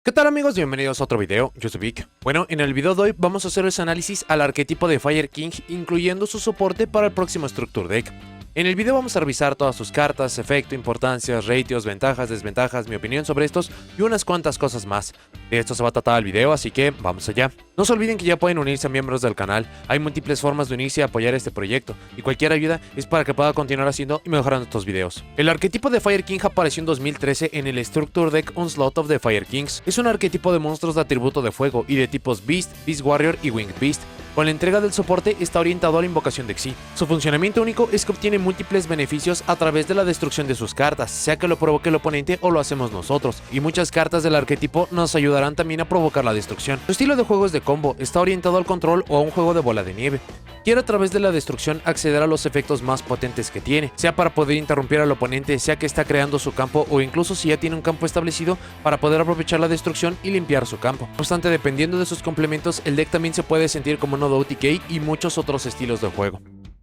¿Qué tal amigos? Bienvenidos a otro video, yo soy Vic. Bueno, en el video de hoy vamos a hacer ese análisis al arquetipo de Fire King, incluyendo su soporte para el próximo Structure Deck. En el video vamos a revisar todas sus cartas, efecto, importancias, ratios, ventajas, desventajas, mi opinión sobre estos y unas cuantas cosas más. De esto se va a tratar el video, así que vamos allá. No se olviden que ya pueden unirse a miembros del canal, hay múltiples formas de unirse y apoyar este proyecto, y cualquier ayuda es para que pueda continuar haciendo y mejorando estos videos. El arquetipo de Fire King apareció en 2013 en el Structure Deck Onslaught of the Fire Kings. Es un arquetipo de monstruos de atributo de fuego y de tipos Beast, Beast Warrior y Winged Beast. Con la entrega del soporte está orientado a la invocación de Xyz. Su funcionamiento único es que obtiene múltiples beneficios a través de la destrucción de sus cartas, sea que lo provoque el oponente o lo hacemos nosotros, y muchas cartas del arquetipo nos ayudarán también a provocar la destrucción. Su estilo de juego es de combo, está orientado al control o a un juego de bola de nieve. Quiere a través de la destrucción acceder a los efectos más potentes que tiene, sea para poder interrumpir al oponente, sea que está creando su campo o incluso si ya tiene un campo establecido para poder aprovechar la destrucción y limpiar su campo. No obstante, dependiendo de sus complementos, el deck también se puede sentir como nodo OTK y muchos otros estilos de juego.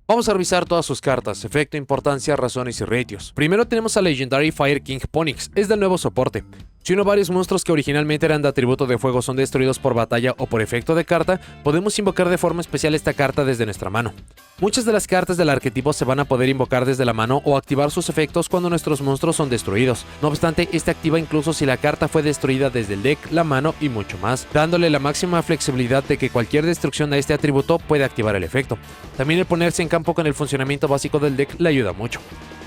Vamos a revisar todas sus cartas, efecto, importancia, razones y ratios. Primero tenemos a Legendary Fire King Ponix, es del nuevo soporte. Si uno varios monstruos que originalmente eran de atributo de fuego son destruidos por batalla o por efecto de carta, podemos invocar de forma especial esta carta desde nuestra mano. Muchas de las cartas del arquetipo se van a poder invocar desde la mano o activar sus efectos cuando nuestros monstruos son destruidos. No obstante, esta activa incluso si la carta fue destruida desde el deck, la mano y mucho más, dándole la máxima flexibilidad de que cualquier destrucción a este atributo puede activar el efecto. También el ponerse en campo con el funcionamiento básico del deck le ayuda mucho.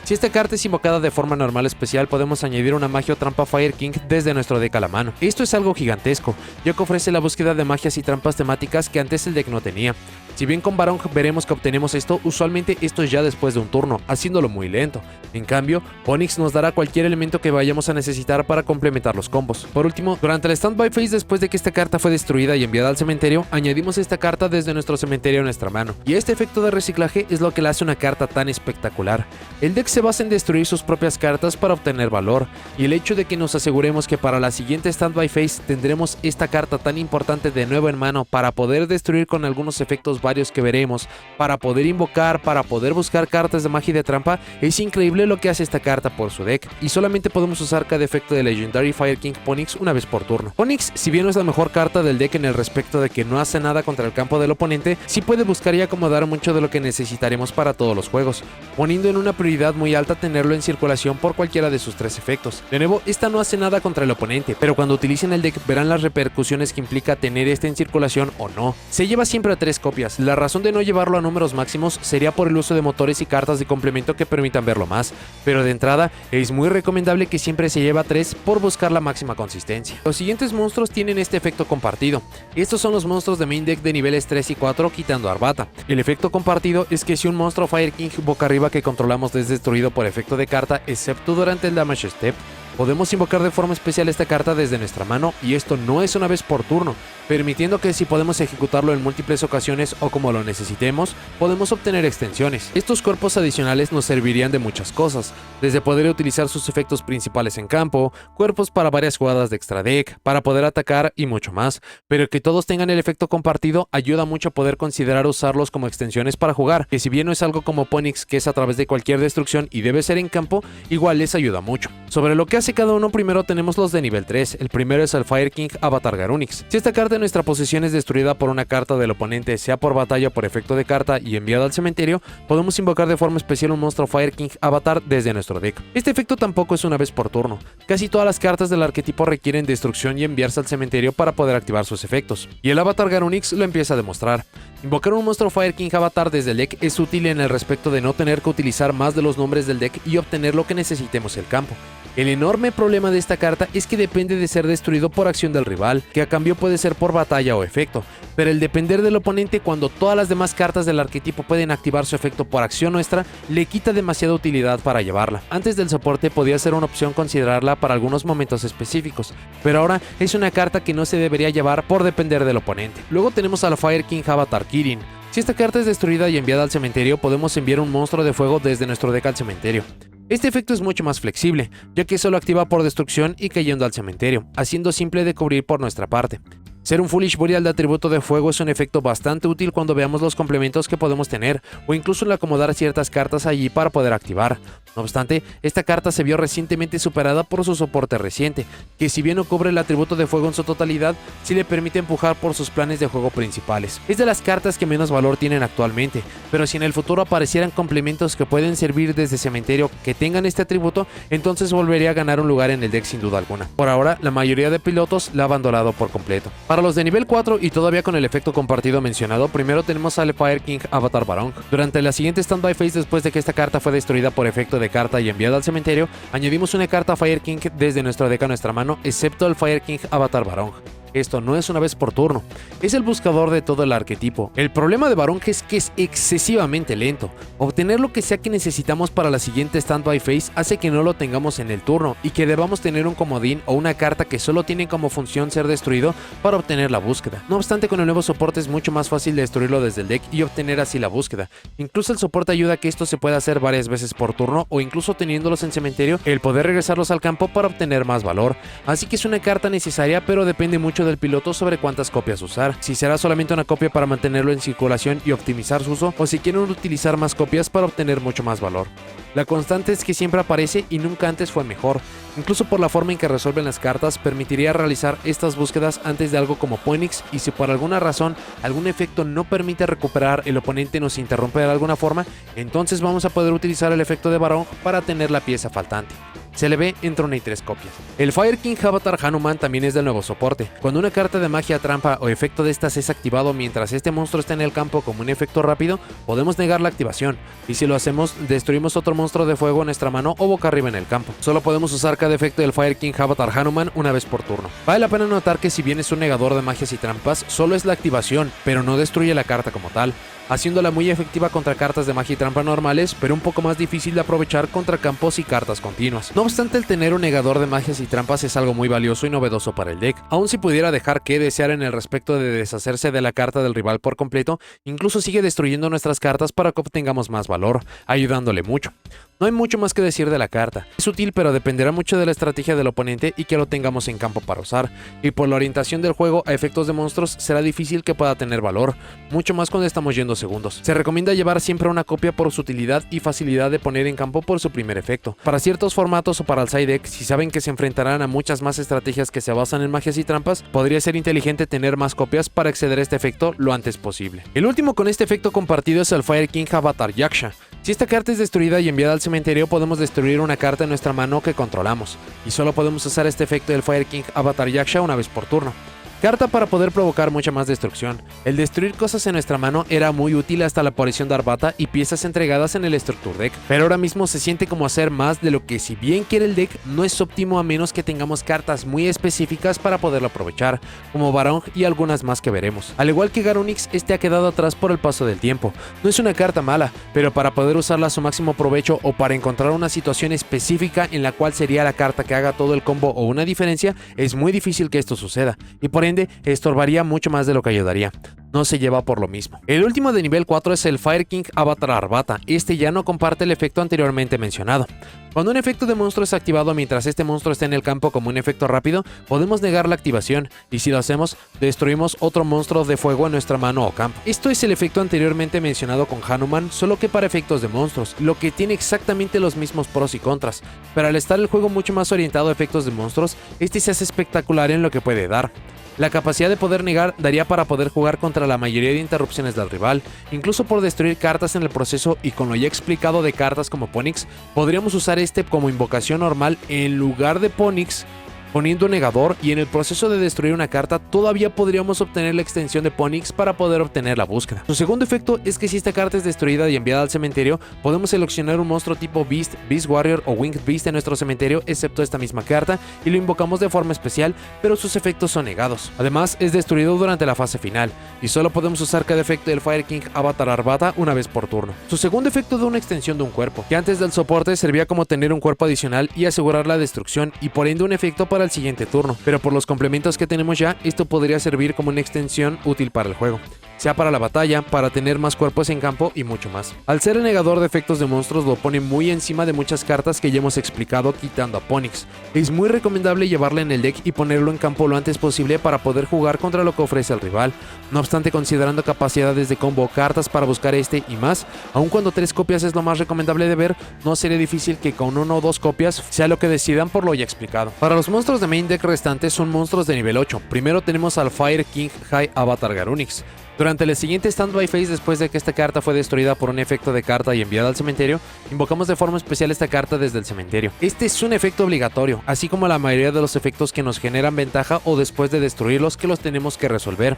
Si esta carta es invocada de forma normal especial, podemos añadir una magia o trampa Fire King desde nuestro deck a la mano. Esto es algo gigantesco, ya que ofrece la búsqueda de magias y trampas temáticas que antes el deck no tenía. Si bien con Barong veremos que obtenemos esto, usualmente esto es ya después de un turno, haciéndolo muy lento. En cambio, Ponix nos dará cualquier elemento que vayamos a necesitar para complementar los combos. Por último, durante el standby phase después de que esta carta fue destruida y enviada al cementerio, añadimos esta carta desde nuestro cementerio a nuestra mano. Y este efecto de reciclaje es lo que le hace una carta tan espectacular. El deck se basa en destruir sus propias cartas para obtener valor, y el hecho de que nos aseguremos que para la siguiente standby phase tendremos esta carta tan importante de nuevo en mano para poder destruir con algunos efectos varios que veremos, para poder invocar, para poder buscar cartas de magia y de trampa, es increíble lo que hace esta carta por su deck, y solamente podemos usar cada efecto de Legendary Fire King Ponix una vez por turno. Ponix, si bien no es la mejor carta del deck en el respecto de que no hace nada contra el campo del oponente, sí puede buscar y acomodar mucho de lo que necesitaremos para todos los juegos, poniendo en una prioridad muy alta tenerlo en circulación por cualquiera de sus tres efectos. De nuevo, esta no hace nada contra el oponente, pero cuando utilicen el deck verán las repercusiones que implica tener este en circulación o no. Se lleva siempre a 3 copias, la razón de no llevarlo a números máximos sería por el uso de motores y cartas de complemento que permitan verlo más, pero de entrada es muy recomendable que siempre se lleve a 3 por buscar la máxima consistencia. Los siguientes monstruos tienen este efecto compartido. Estos son los monstruos de main deck de niveles 3 y 4 quitando Arbata. El efecto compartido es que si un monstruo Fire King boca arriba que controlamos es destruido por efecto de carta, excepto durante el damage step, podemos invocar de forma especial esta carta desde nuestra mano, y esto no es una vez por turno, permitiendo que si podemos ejecutarlo en múltiples ocasiones o como lo necesitemos, podemos obtener extensiones. Estos cuerpos adicionales nos servirían de muchas cosas, desde poder utilizar sus efectos principales en campo, cuerpos para varias jugadas de extra deck, para poder atacar y mucho más, pero que todos tengan el efecto compartido ayuda mucho a poder considerar usarlos como extensiones para jugar, que si bien no es algo como Ponix que es a través de cualquier destrucción y debe ser en campo, igual les ayuda mucho. Sobre lo que hace cada uno, primero tenemos los de nivel 3, el primero es el Fire King Avatar Garunix. Si esta carta de nuestra posesión es destruida por una carta del oponente, sea por batalla o por efecto de carta y enviada al cementerio, podemos invocar de forma especial un monstruo Fire King Avatar desde nuestro deck. Este efecto tampoco es una vez por turno, casi todas las cartas del arquetipo requieren destrucción y enviarse al cementerio para poder activar sus efectos, y el Avatar Garunix lo empieza a demostrar. Invocar un monstruo Fire King Avatar desde el deck es útil en el respecto de no tener que utilizar más de los nombres del deck y obtener lo que necesitemos el campo. El enorme problema de esta carta es que depende de ser destruido por acción del rival, que a cambio puede ser por batalla o efecto, pero el depender del oponente cuando todas las demás cartas del arquetipo pueden activar su efecto por acción nuestra, le quita demasiada utilidad para llevarla. Antes del soporte podía ser una opción considerarla para algunos momentos específicos, pero ahora es una carta que no se debería llevar por depender del oponente. Luego tenemos al Fire King Avatar Kirin. Si esta carta es destruida y enviada al cementerio, podemos enviar un monstruo de fuego desde nuestro deck al cementerio. Este efecto es mucho más flexible, ya que solo activa por destrucción y cayendo al cementerio, haciendo simple de cubrir por nuestra parte. Ser un Foolish Burial de atributo de fuego es un efecto bastante útil cuando veamos los complementos que podemos tener, o incluso el acomodar ciertas cartas allí para poder activar. No obstante, esta carta se vio recientemente superada por su soporte reciente, que si bien no cubre el atributo de fuego en su totalidad, sí le permite empujar por sus planes de juego principales. Es de las cartas que menos valor tienen actualmente, pero si en el futuro aparecieran complementos que pueden servir desde cementerio que tengan este atributo, entonces volvería a ganar un lugar en el deck sin duda alguna. Por ahora, la mayoría de pilotos la ha abandonado por completo. Para los de nivel 4 y todavía con el efecto compartido mencionado, primero tenemos al Fire King Avatar Barong. Durante la siguiente standby phase, después de que esta carta fue destruida por efecto de carta y enviada al cementerio, añadimos una carta Fire King desde nuestro deck a nuestra mano, excepto el Fire King Avatar Barong. Esto no es una vez por turno, es el buscador de todo el arquetipo. El problema de Barong es que es excesivamente lento. Obtener lo que sea que necesitamos para la siguiente standby phase hace que no lo tengamos en el turno y que debamos tener un comodín o una carta que solo tiene como función ser destruido para obtener la búsqueda. No obstante, con el nuevo soporte es mucho más fácil destruirlo desde el deck y obtener así la búsqueda. Incluso el soporte ayuda a que esto se pueda hacer varias veces por turno o incluso teniéndolos en cementerio, el poder regresarlos al campo para obtener más valor. Así que es una carta necesaria, pero depende mucho del piloto sobre cuántas copias usar, si será solamente una copia para mantenerlo en circulación y optimizar su uso, o si quieren utilizar más copias para obtener mucho más valor. La constante es que siempre aparece y nunca antes fue mejor. Incluso por la forma en que resuelven las cartas, permitiría realizar estas búsquedas antes de algo como Phoenix, y si por alguna razón algún efecto no permite recuperar, el oponente nos interrumpe de alguna forma, entonces vamos a poder utilizar el efecto de Barong para tener la pieza faltante. Se le ve entre 1 y 3 copias. El Fire King Avatar Hanuman también es del nuevo soporte. Cuando una carta de magia trampa o efecto de estas es activado mientras este monstruo está en el campo como un efecto rápido, podemos negar la activación, y si lo hacemos, destruimos otro monstruo de fuego en nuestra mano o boca arriba en el campo. Solo podemos usar cada efecto del Fire King Avatar Hanuman una vez por turno. Vale la pena notar que si bien es un negador de magias y trampas, solo es la activación, pero no destruye la carta como tal, haciéndola muy efectiva contra cartas de magia y trampa normales, pero un poco más difícil de aprovechar contra campos y cartas continuas. No obstante, el tener un negador de magias y trampas es algo muy valioso y novedoso para el deck, aun si pudiera dejar que desear en el respecto de deshacerse de la carta del rival por completo, incluso sigue destruyendo nuestras cartas para que obtengamos más valor, ayudándole mucho. No hay mucho más que decir de la carta. Es útil, pero dependerá mucho de la estrategia del oponente y que lo tengamos en campo para usar, y por la orientación del juego a efectos de monstruos será difícil que pueda tener valor, mucho más cuando estamos yendo segundos. Se recomienda llevar siempre una copia por su utilidad y facilidad de poner en campo por su primer efecto. Para ciertos formatos o para el side deck, si saben que se enfrentarán a muchas más estrategias que se basan en magias y trampas, podría ser inteligente tener más copias para acceder a este efecto lo antes posible. El último con este efecto compartido es el Fire King Avatar Yaksha. Si esta carta es destruida y enviada al cementerio, podemos destruir una carta en nuestra mano que controlamos, y solo podemos usar este efecto del Fire King Avatar Yaksha una vez por turno. Carta para poder provocar mucha más destrucción. El destruir cosas en nuestra mano era muy útil hasta la aparición de Arvata y piezas entregadas en el Structure Deck, pero ahora mismo se siente como hacer más de lo que, si bien quiere el deck, no es óptimo a menos que tengamos cartas muy específicas para poderlo aprovechar, como Barong y algunas más que veremos. Al igual que Garunix, este ha quedado atrás por el paso del tiempo. No es una carta mala, pero para poder usarla a su máximo provecho o para encontrar una situación específica en la cual sería la carta que haga todo el combo o una diferencia, es muy difícil que esto suceda, y por ende estorbaría mucho más de lo que ayudaría. No se lleva por lo mismo. El último de nivel 4 es el Fire King Avatar Arvata. Este ya no comparte el efecto anteriormente mencionado. Cuando un efecto de monstruo es activado mientras este monstruo está en el campo como un efecto rápido, podemos negar la activación, y si lo hacemos, destruimos otro monstruo de fuego en nuestra mano o campo. Esto es el efecto anteriormente mencionado con Hanuman, solo que para efectos de monstruos, lo que tiene exactamente los mismos pros y contras, pero al estar el juego mucho más orientado a efectos de monstruos, este se hace espectacular en lo que puede dar. La capacidad de poder negar daría para poder jugar contra la mayoría de interrupciones del rival, incluso por destruir cartas en el proceso, y con lo ya explicado de cartas como Phoenix, podríamos usar este como invocación normal en lugar de Phoenix, poniendo un negador, y en el proceso de destruir una carta todavía podríamos obtener la extensión de Phoenix para poder obtener la búsqueda. Su segundo efecto es que si esta carta es destruida y enviada al cementerio, podemos seleccionar un monstruo tipo Beast, Beast Warrior o Winged Beast en nuestro cementerio, excepto esta misma carta, y lo invocamos de forma especial, pero sus efectos son negados. Además, es destruido durante la fase final, y solo podemos usar cada efecto del Fire King Avatar Arvata una vez por turno. Su segundo efecto da una extensión de un cuerpo, que antes del soporte servía como tener un cuerpo adicional y asegurar la destrucción, y por ende un efecto para el siguiente turno, pero por los complementos que tenemos ya, esto podría servir como una extensión útil para el juego. sea para la batalla, para tener más cuerpos en campo y mucho más. Al ser el negador de efectos de monstruos lo pone muy encima de muchas cartas que ya hemos explicado quitando a Ponyx. Es muy recomendable llevarla en el deck y ponerlo en campo lo antes posible para poder jugar contra lo que ofrece el rival. No obstante, considerando capacidades de combo, cartas para buscar este y más, aun cuando 3 copias es lo más recomendable de ver, no sería difícil que con 1 o 2 copias sea lo que decidan por lo ya explicado. Para los monstruos de main deck restantes son monstruos de nivel 8. Primero tenemos al Fire King High Avatar Garunix. Durante el siguiente Standby Phase, después de que esta carta fue destruida por un efecto de carta y enviada al cementerio, invocamos de forma especial esta carta desde el cementerio. Este es un efecto obligatorio, así como la mayoría de los efectos que nos generan ventaja o después de destruirlos que los tenemos que resolver.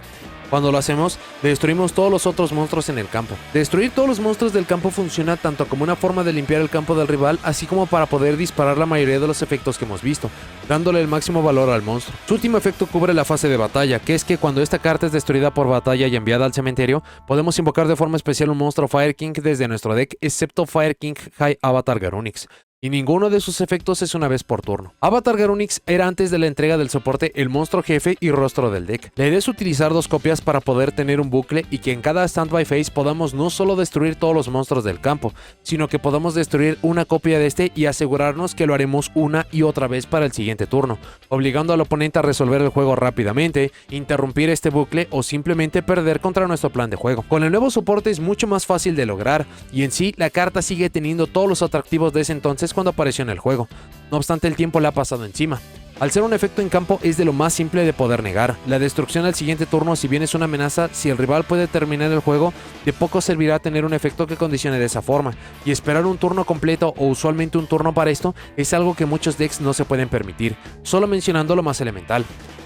Cuando lo hacemos, destruimos todos los otros monstruos en el campo. Destruir todos los monstruos del campo funciona tanto como una forma de limpiar el campo del rival, así como para poder disparar la mayoría de los efectos que hemos visto, dándole el máximo valor al monstruo. Su último efecto cubre la fase de batalla, que es que cuando esta carta es destruida por batalla y enviada al cementerio, podemos invocar de forma especial un monstruo Fire King desde nuestro deck, excepto Fire King High Avatar Garunix. Y ninguno de sus efectos es una vez por turno. Avatar Garunix era antes de la entrega del soporte el monstruo jefe y rostro del deck. La idea es utilizar 2 copias para poder tener un bucle y que en cada Standby Phase podamos no solo destruir todos los monstruos del campo, sino que podamos destruir una copia de este y asegurarnos que lo haremos una y otra vez para el siguiente turno, obligando al oponente a resolver el juego rápidamente, interrumpir este bucle o simplemente perder contra nuestro plan de juego. Con el nuevo soporte es mucho más fácil de lograr y en sí la carta sigue teniendo todos los atractivos de ese entonces cuando apareció en el juego. No obstante, el tiempo le ha pasado encima. Al ser un efecto en campo es de lo más simple de poder negar. La destrucción al siguiente turno, si bien es una amenaza, si el rival puede terminar el juego, de poco servirá tener un efecto que condicione de esa forma, y esperar un turno completo o usualmente un turno para esto es algo que muchos decks no se pueden permitir, solo mencionando lo más elemental.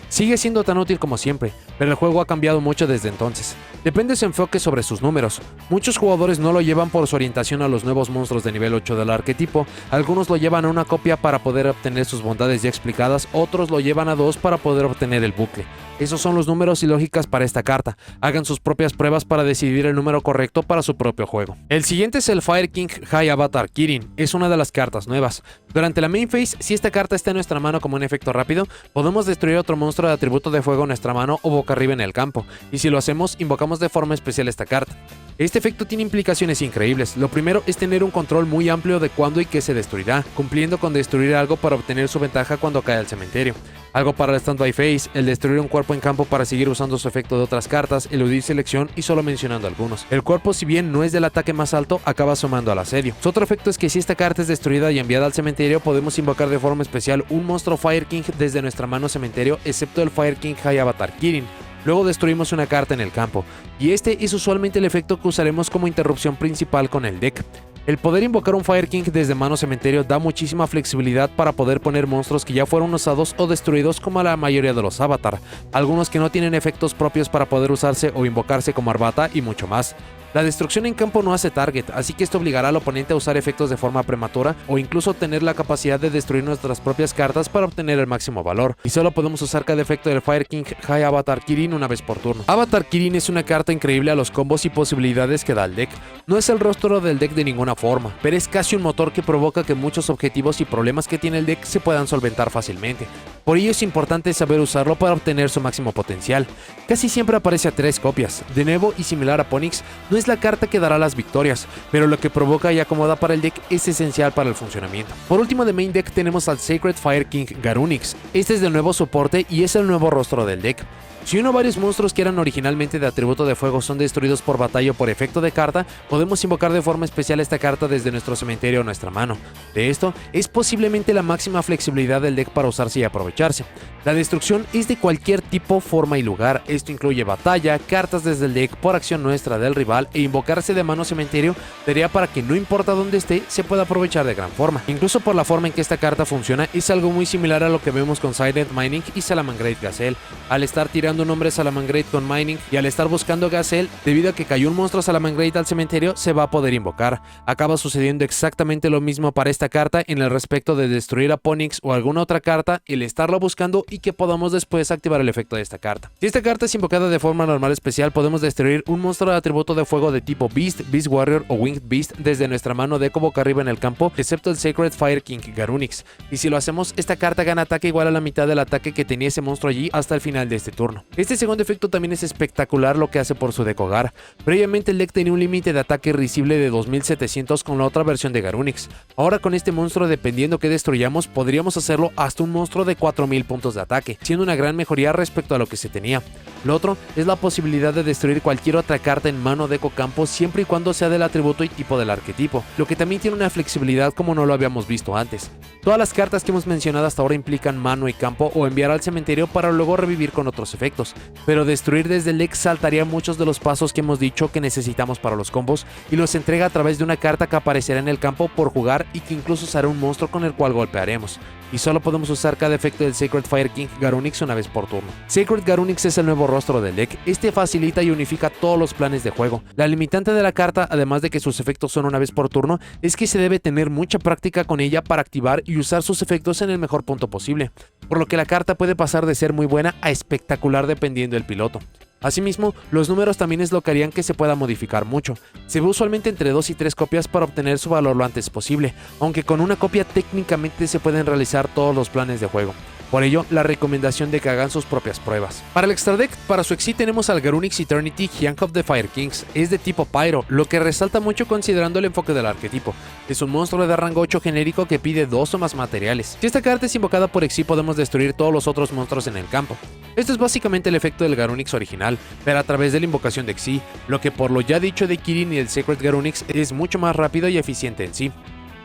Sigue siendo tan útil como siempre, pero el juego ha cambiado mucho desde entonces. Depende de su enfoque sobre sus números. Muchos jugadores no lo llevan por su orientación a los nuevos monstruos de nivel 8 del arquetipo, algunos lo llevan a una copia para poder obtener sus bondades ya explicadas, otros lo llevan a 2 para poder obtener el bucle. Esos son los números y lógicas para esta carta. Hagan sus propias pruebas para decidir el número correcto para su propio juego. El siguiente es el Fire King High Avatar Kirin. Es una de las cartas nuevas. Durante la main phase, si esta carta está en nuestra mano como un efecto rápido, podemos destruir otro monstruo de atributo de fuego en nuestra mano o boca arriba en el campo. Y si lo hacemos, invocamos de forma especial esta carta. Este efecto tiene implicaciones increíbles. Lo primero es tener un control muy amplio de cuándo y qué se destruirá, cumpliendo con destruir algo para obtener su ventaja cuando cae al cementerio. Algo para el Standby Phase, el destruir un cuerpo en campo para seguir usando su efecto de otras cartas, eludir selección y solo mencionando algunos. El cuerpo, si bien no es del ataque más alto, acaba sumando al asedio. Su otro efecto es que si esta carta es destruida y enviada al cementerio, podemos invocar de forma especial un monstruo Fire King desde nuestra mano cementerio, excepto el Fire King High Avatar Kirin. Luego destruimos una carta en el campo, y este es usualmente el efecto que usaremos como interrupción principal con el deck. El poder invocar un Fire King desde mano cementerio da muchísima flexibilidad para poder poner monstruos que ya fueron usados o destruidos como la mayoría de los avatar, algunos que no tienen efectos propios para poder usarse o invocarse como Arbata y mucho más. La destrucción en campo no hace target, así que esto obligará al oponente a usar efectos de forma prematura o incluso tener la capacidad de destruir nuestras propias cartas para obtener el máximo valor, y solo podemos usar cada efecto del Fire King High Avatar Kirin una vez por turno. Avatar Kirin es una carta increíble a los combos y posibilidades que da el deck. No es el rostro del deck de ninguna forma, pero es casi un motor que provoca que muchos objetivos y problemas que tiene el deck se puedan solventar fácilmente. Por ello es importante saber usarlo para obtener su máximo potencial. Casi siempre aparece a 3 copias. De nuevo y similar a Ponyx, no es la carta que dará las victorias, pero lo que provoca y acomoda para el deck es esencial para el funcionamiento. Por último, de main deck tenemos al Sacred Fire King Garunix. Este es del nuevo soporte y es el nuevo rostro del deck. Si uno o varios monstruos que eran originalmente de atributo de fuego son destruidos por batalla o por efecto de carta, podemos invocar de forma especial esta carta desde nuestro cementerio o nuestra mano. De esto, es posiblemente la máxima flexibilidad del deck para usarse y aprovecharse. La destrucción es de cualquier tipo, forma y lugar. Esto incluye batalla, cartas desde el deck por acción nuestra del rival, e invocarse de mano cementerio daría para que no importa dónde esté, se pueda aprovechar de gran forma. Incluso por la forma en que esta carta funciona, es algo muy similar a lo que vemos con Silent Mining y Salamangreat Gazelle. Al estar tirando un nombre Salamangreat con Mining y al estar buscando Gazelle, debido a que cayó un monstruo Salamangreat al cementerio, se va a poder invocar. Acaba sucediendo exactamente lo mismo para esta carta en el respecto de destruir a Ponyx o alguna otra carta, el estarlo buscando y que podamos después activar el efecto de esta carta. Si esta carta es invocada de forma normal especial, podemos destruir un monstruo de atributo de fuego fuego de tipo Beast, Beast Warrior o Winged Beast desde nuestra mano de boca arriba en el campo, excepto el Sacred Fire King Garunix. Y si lo hacemos, esta carta gana ataque igual a la mitad del ataque que tenía ese monstruo allí hasta el final de este turno. Este segundo efecto también es espectacular lo que hace por su deco Gar. Previamente el deck tenía un límite de ataque irrisible de 2700 con la otra versión de Garunix. Ahora con este monstruo, dependiendo que destruyamos, podríamos hacerlo hasta un monstruo de 4000 puntos de ataque, siendo una gran mejoría respecto a lo que se tenía. Lo otro es la posibilidad de destruir cualquier otra carta en mano deco campo siempre y cuando sea del atributo y tipo del arquetipo, lo que también tiene una flexibilidad como no lo habíamos visto antes. Todas las cartas que hemos mencionado hasta ahora implican mano y campo o enviar al cementerio para luego revivir con otros efectos, pero destruir desde el deck saltaría muchos de los pasos que hemos dicho que necesitamos para los combos y los entrega a través de una carta que aparecerá en el campo por jugar y que incluso será un monstruo con el cual golpearemos. Y solo podemos usar cada efecto del Sacred Fire King Garunix una vez por turno. Sacred Garunix es el nuevo rostro del deck. Este facilita y unifica todos los planes de juego. La limitante de la carta, además de que sus efectos son una vez por turno, es que se debe tener mucha práctica con ella para activar y usar sus efectos en el mejor punto posible, por lo que la carta puede pasar de ser muy buena a espectacular dependiendo del piloto. Asimismo, los números también es lo que harían que se pueda modificar mucho. Se ve usualmente entre 2 y 3 copias para obtener su valor lo antes posible, aunque con una copia técnicamente se pueden realizar todos los planes de juego. Por ello, la recomendación de que hagan sus propias pruebas. Para el extra deck, para su exi tenemos al Garunix Eternity Hyang of the Fire Kings. Es de tipo Pyro, lo que resalta mucho considerando el enfoque del arquetipo. Es un monstruo de rango 8 genérico que pide 2 o más materiales. Si esta carta es invocada por exi, podemos destruir todos los otros monstruos en el campo. Esto es básicamente el efecto del Garunix original, pero a través de la invocación de exi, lo que por lo ya dicho de Kirin y el Sacred Garunix es mucho más rápido y eficiente en sí.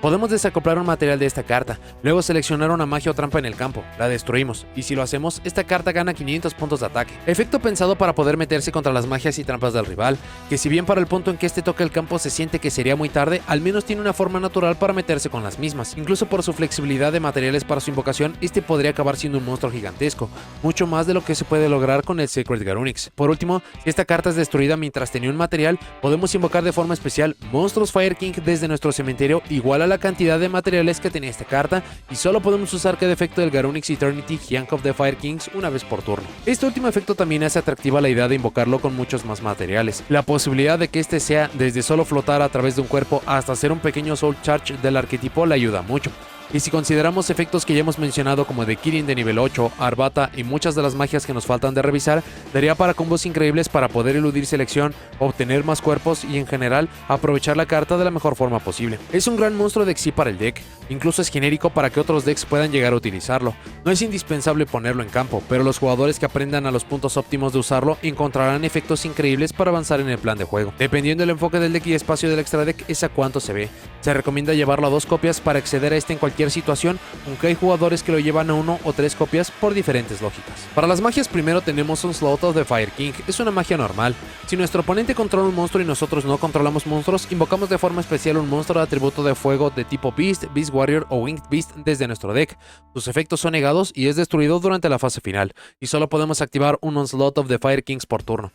Podemos desacoplar un material de esta carta, luego seleccionar una magia o trampa en el campo, la destruimos, y si lo hacemos, esta carta gana 500 puntos de ataque. Efecto pensado para poder meterse contra las magias y trampas del rival, que si bien para el punto en que este toca el campo se siente que sería muy tarde, al menos tiene una forma natural para meterse con las mismas. Incluso por su flexibilidad de materiales para su invocación, este podría acabar siendo un monstruo gigantesco, mucho más de lo que se puede lograr con el Sacred Garunix. Por último, si esta carta es destruida mientras tenía un material, podemos invocar de forma especial monstruos Fire King desde nuestro cementerio igual a la cantidad de materiales que tenía esta carta, y solo podemos usar cada efecto del Garunix Eternity Hyang of the Fire Kings una vez por turno. Este último efecto también hace atractiva la idea de invocarlo con muchos más materiales. La posibilidad de que este sea desde solo flotar a través de un cuerpo hasta hacer un pequeño Soul Charge del arquetipo le ayuda mucho. Y si consideramos efectos que ya hemos mencionado como de Kirin de nivel 8, Arbata y muchas de las magias que nos faltan de revisar, daría para combos increíbles para poder eludir selección, obtener más cuerpos y en general aprovechar la carta de la mejor forma posible. Es un gran monstruo de exi para el deck, incluso es genérico para que otros decks puedan llegar a utilizarlo. No es indispensable ponerlo en campo, pero los jugadores que aprendan a los puntos óptimos de usarlo encontrarán efectos increíbles para avanzar en el plan de juego. Dependiendo del enfoque del deck y espacio del extra deck es a cuánto se ve. Se recomienda llevarlo a 2 copias para acceder a este en cualquier situación, aunque hay jugadores que lo llevan a 1 o 3 copias por diferentes lógicas. Para las magias primero tenemos Onslaught of the Fire King, es una magia normal. Si nuestro oponente controla un monstruo y nosotros no controlamos monstruos, invocamos de forma especial un monstruo de atributo de fuego de tipo Beast, Beast Warrior o Winged Beast desde nuestro deck. Sus efectos son negados y es destruido durante la fase final, y solo podemos activar un Onslaught of the Fire Kings por turno.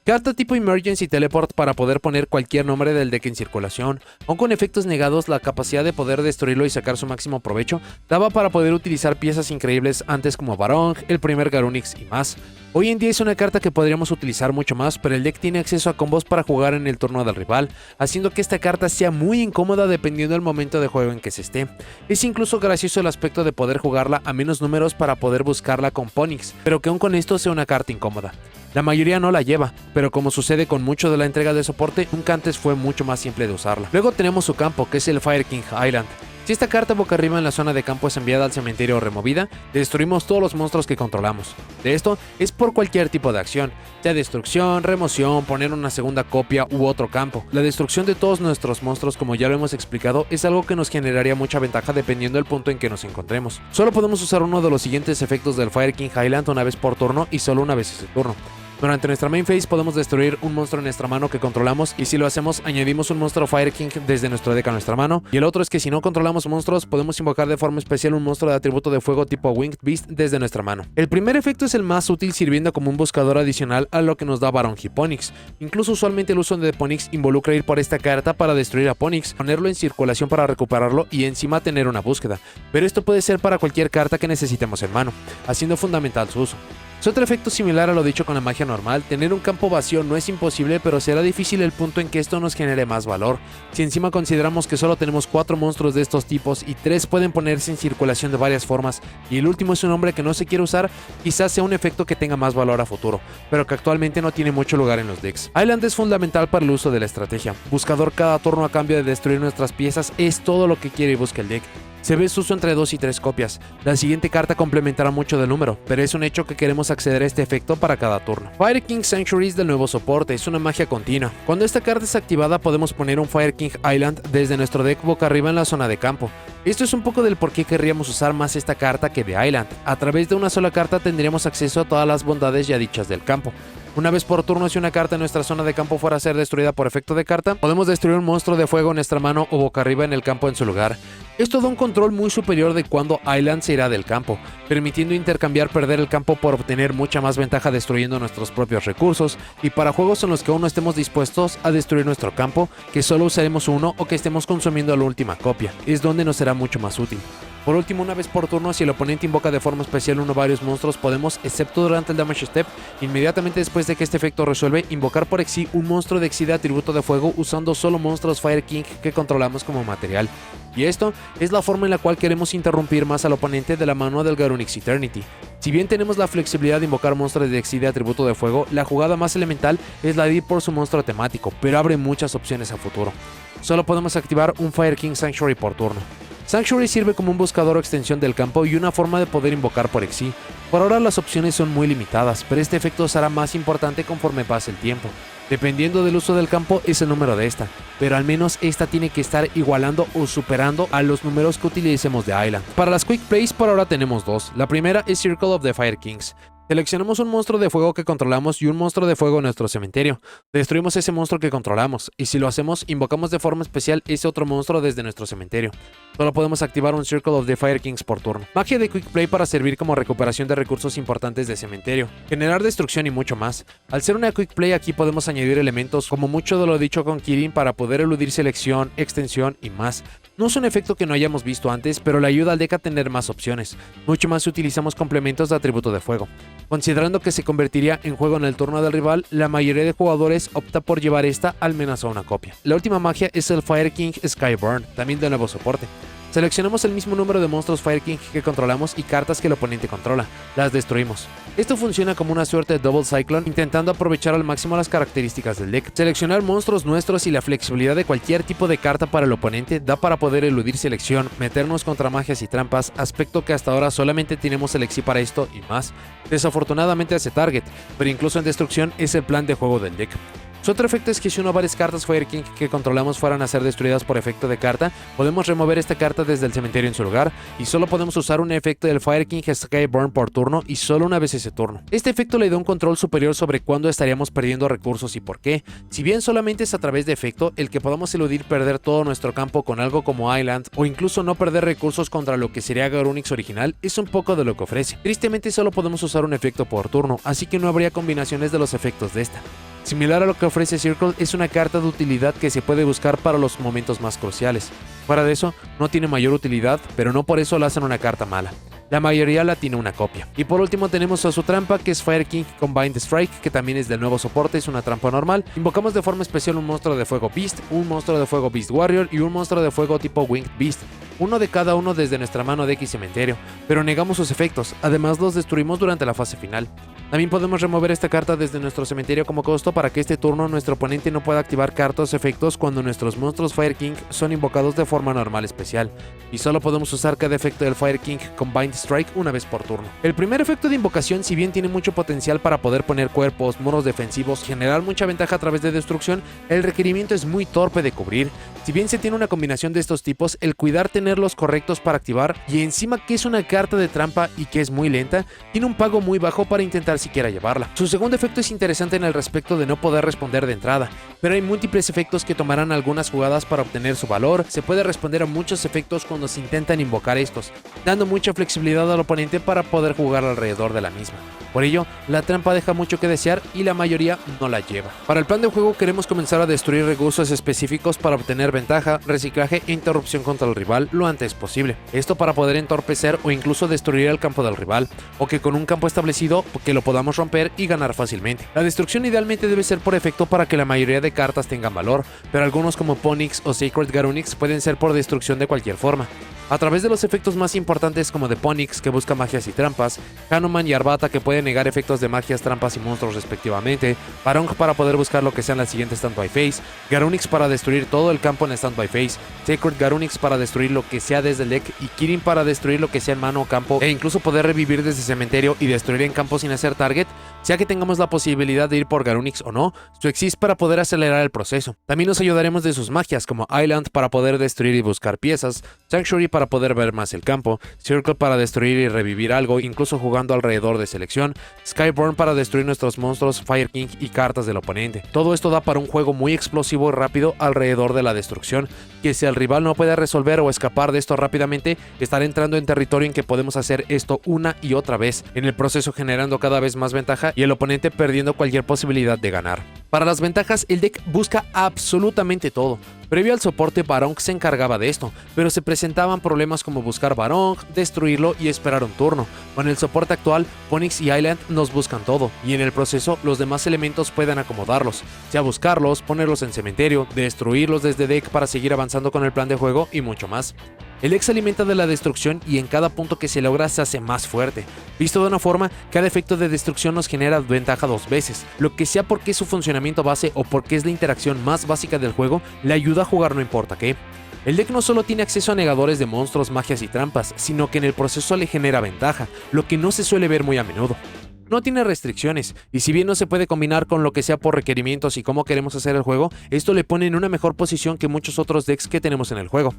Carta tipo Emergency Teleport para poder poner cualquier nombre del deck en circulación, aun con efectos negados, la capacidad de poder destruirlo y sacar su máximo provecho daba para poder utilizar piezas increíbles antes como Barong, el primer Garunix y más. Hoy en día es una carta que podríamos utilizar mucho más, pero el deck tiene acceso a combos para jugar en el turno del rival, haciendo que esta carta sea muy incómoda dependiendo del momento de juego en que se esté. Es incluso gracioso el aspecto de poder jugarla a menos números para poder buscarla con Ponix, pero que aun con esto sea una carta incómoda. La mayoría no la lleva, pero como sucede con mucho de la entrega de soporte, nunca antes fue mucho más simple de usarla. Luego tenemos su campo, que es el Fire King Island. Si esta carta boca arriba en la zona de campo es enviada al cementerio o removida, destruimos todos los monstruos que controlamos. De esto es por cualquier tipo de acción, sea destrucción, remoción, poner una segunda copia u otro campo. La destrucción de todos nuestros monstruos, como ya lo hemos explicado, es algo que nos generaría mucha ventaja dependiendo del punto en que nos encontremos. Solo podemos usar uno de los siguientes efectos del Fire King Island una vez por turno y solo una vez ese turno. Durante nuestra main phase podemos destruir un monstruo en nuestra mano que controlamos, y si lo hacemos añadimos un monstruo Fire King desde nuestro deck a nuestra mano, y el otro es que si no controlamos monstruos podemos invocar de forma especial un monstruo de atributo de fuego tipo Winged Beast desde nuestra mano. El primer efecto es el más útil, sirviendo como un buscador adicional a lo que nos da Barong y Ponix. Incluso usualmente el uso de Ponix involucra ir por esta carta para destruir a Ponix, ponerlo en circulación para recuperarlo y encima tener una búsqueda, pero esto puede ser para cualquier carta que necesitemos en mano, haciendo fundamental su uso. Su otro efecto similar a lo dicho con la magia normal, tener un campo vacío no es imposible, pero será difícil el punto en que esto nos genere más valor. Si encima consideramos que solo tenemos 4 monstruos de estos tipos y 3 pueden ponerse en circulación de varias formas, y el último es un hombre que no se quiere usar, quizás sea un efecto que tenga más valor a futuro, pero que actualmente no tiene mucho lugar en los decks. Island es fundamental para el uso de la estrategia. Buscador cada turno a cambio de destruir nuestras piezas es todo lo que quiere y busca el deck. Se ve su uso entre 2 y 3 copias. La siguiente carta complementará mucho del número, pero es un hecho que queremos acceder a este efecto para cada turno. Fire King Sanctuary es del nuevo soporte, es una magia continua. Cuando esta carta es activada podemos poner un Fire King Island desde nuestro deck boca arriba en la zona de campo. Esto es un poco del por qué querríamos usar más esta carta que de Island. A través de una sola carta tendríamos acceso a todas las bondades ya dichas del campo. Una vez por turno, si una carta en nuestra zona de campo fuera a ser destruida por efecto de carta, podemos destruir un monstruo de fuego en nuestra mano o boca arriba en el campo en su lugar. Esto da un control muy superior de cuando Island se irá del campo, permitiendo intercambiar perder el campo por obtener mucha más ventaja destruyendo nuestros propios recursos, y para juegos en los que aún no estemos dispuestos a destruir nuestro campo, que solo usaremos uno o que estemos consumiendo la última copia, es donde nos será mucho más útil. Por último, una vez por turno, si el oponente invoca de forma especial uno o varios monstruos, podemos, excepto durante el damage step, inmediatamente después de que este efecto resuelve, invocar por Exi un monstruo de Exi de atributo de fuego usando solo monstruos Fire King que controlamos como material. Y esto es la forma en la cual queremos interrumpir más al oponente de la mano del Garunix Eternity. Si bien tenemos la flexibilidad de invocar monstruos de Exi de atributo de fuego, la jugada más elemental es la de ir por su monstruo temático, pero abre muchas opciones a futuro. Solo podemos activar un Fire King Sanctuary por turno. Sanctuary sirve como un buscador o extensión del campo y una forma de poder invocar por Exi. Por ahora las opciones son muy limitadas, pero este efecto será más importante conforme pase el tiempo. Dependiendo del uso del campo es el número de esta, pero al menos esta tiene que estar igualando o superando a los números que utilicemos de Island. Para las Quick Plays por ahora tenemos 2. La primera es Circle of the Fire Kings. Seleccionamos un monstruo de fuego que controlamos y un monstruo de fuego en nuestro cementerio. Destruimos ese monstruo que controlamos, y si lo hacemos, invocamos de forma especial ese otro monstruo desde nuestro cementerio. Solo podemos activar un Circle of the Fire Kings por turno. Magia de Quick Play para servir como recuperación de recursos importantes de cementerio, generar destrucción y mucho más. Al ser una Quick Play aquí podemos añadir elementos como mucho de lo dicho con Kirin para poder eludir selección, extensión y más. No es un efecto que no hayamos visto antes, pero le ayuda al deck a tener más opciones. Mucho más si utilizamos complementos de atributo de fuego. Considerando que se convertiría en juego en el turno del rival, la mayoría de jugadores opta por llevar esta al menos a una copia. La última magia es el Fire King Skyburn, también de nuevo soporte. Seleccionamos el mismo número de monstruos Fire King que controlamos y cartas que el oponente controla. Las destruimos. Esto funciona como una suerte de Double Cyclone, intentando aprovechar al máximo las características del deck. Seleccionar monstruos nuestros y la flexibilidad de cualquier tipo de carta para el oponente da para poder eludir selección, meternos contra magias y trampas, aspecto que hasta ahora solamente tenemos el Exi para esto y más. Desafortunadamente hace target, pero incluso en destrucción es el plan de juego del deck. Su otro efecto es que si una o varias cartas Fire King que controlamos fueran a ser destruidas por efecto de carta, podemos remover esta carta desde el cementerio en su lugar, y solo podemos usar un efecto del Fire King Skyburn por turno y solo una vez ese turno. Este efecto le da un control superior sobre cuándo estaríamos perdiendo recursos y por qué. Si bien solamente es a través de efecto, el que podamos eludir perder todo nuestro campo con algo como Island, o incluso no perder recursos contra lo que sería Garunix original, es un poco de lo que ofrece. Tristemente solo podemos usar un efecto por turno, así que no habría combinaciones de los efectos de esta. Similar a lo que ofrece Circle, es una carta de utilidad que se puede buscar para los momentos más cruciales. Fuera de eso, no tiene mayor utilidad, pero no por eso la hacen una carta mala. La mayoría la tiene una copia. Y por último tenemos a su trampa, que es Fire King Combined Strike, que también es del nuevo soporte, es una trampa normal. Invocamos de forma especial un monstruo de fuego Beast, un monstruo de fuego Beast Warrior y un monstruo de fuego tipo Winged Beast. Uno de cada uno desde nuestra mano de X cementerio, pero negamos sus efectos, además los destruimos durante la fase final. También podemos remover esta carta desde nuestro cementerio como costo para que este turno nuestro oponente no pueda activar cartas o efectos cuando nuestros monstruos Fire King son invocados de forma normal especial, y solo podemos usar cada efecto del Fire King Combined Strike una vez por turno. El primer efecto de invocación, si bien tiene mucho potencial para poder poner cuerpos, muros defensivos, generar mucha ventaja a través de destrucción, el requerimiento es muy torpe de cubrir. Si bien se tiene una combinación de estos tipos, el cuidar tener los correctos para activar, y encima que es una carta de trampa y que es muy lenta, tiene un pago muy bajo para intentar siquiera llevarla. Su segundo efecto es interesante en el respecto de no poder responder de entrada, pero hay múltiples efectos que tomarán algunas jugadas para obtener su valor. Se puede responder a muchos efectos cuando se intentan invocar estos, dando mucha flexibilidad al oponente para poder jugar alrededor de la misma. Por ello, la trampa deja mucho que desear y la mayoría no la lleva. Para el plan de juego queremos comenzar a destruir recursos específicos para obtener ventaja, reciclaje e interrupción contra el rival lo antes posible. Esto para poder entorpecer o incluso destruir el campo del rival, o que con un campo establecido que lo podamos romper y ganar fácilmente. La destrucción idealmente debe ser por efecto para que la mayoría de cartas tengan valor, pero algunos como Ponyx o Sacred Garunix pueden ser por destrucción de cualquier forma. A través de los efectos más importantes como de Ponyx, que busca magias y trampas, Hanuman y Arbata, que pueden negar efectos de magias, trampas y monstruos respectivamente, Barong para poder buscar lo que sea en la siguiente standby phase, Garunix para destruir todo el campo en standby phase, Sacred Garunix para destruir lo que sea desde el deck y Kirin para destruir lo que sea en mano o campo e incluso poder revivir desde cementerio y destruir en campo sin hacer target, sea que tengamos la posibilidad de ir por Garunix o no, su Exist para poder acelerar el proceso. También nos ayudaremos de sus magias como Island para poder destruir y buscar piezas, Sanctuary para poder ver más el campo, Circle para destruir y revivir algo, incluso jugando alrededor de selección, Skyborn para destruir nuestros monstruos, Fire King y cartas del oponente. Todo esto da para un juego muy explosivo y rápido alrededor de la destrucción, que si el rival no puede resolver o escapar de esto rápidamente, estará entrando en territorio en que podemos hacer esto una y otra vez, en el proceso generando cada vez más ventaja y el oponente perdiendo cualquier posibilidad de ganar. Para las ventajas, el deck busca absolutamente todo. Previo al soporte, Barong se encargaba de esto, pero se presentaban problemas como buscar Barong, destruirlo y esperar un turno. Con el soporte actual, Ponyx y Island nos buscan todo, y en el proceso los demás elementos pueden acomodarlos, sea buscarlos, ponerlos en cementerio, destruirlos desde deck para seguir avanzando con el plan de juego y mucho más. El deck se alimenta de la destrucción y en cada punto que se logra se hace más fuerte. Visto de una forma, cada efecto de destrucción nos genera ventaja 2 veces, lo que sea porque es su funcionamiento base o porque es la interacción más básica del juego, le ayuda a jugar no importa qué. El deck no solo tiene acceso a negadores de monstruos, magias y trampas, sino que en el proceso le genera ventaja, lo que no se suele ver muy a menudo. No tiene restricciones, y si bien no se puede combinar con lo que sea por requerimientos y cómo queremos hacer el juego, esto le pone en una mejor posición que muchos otros decks que tenemos en el juego.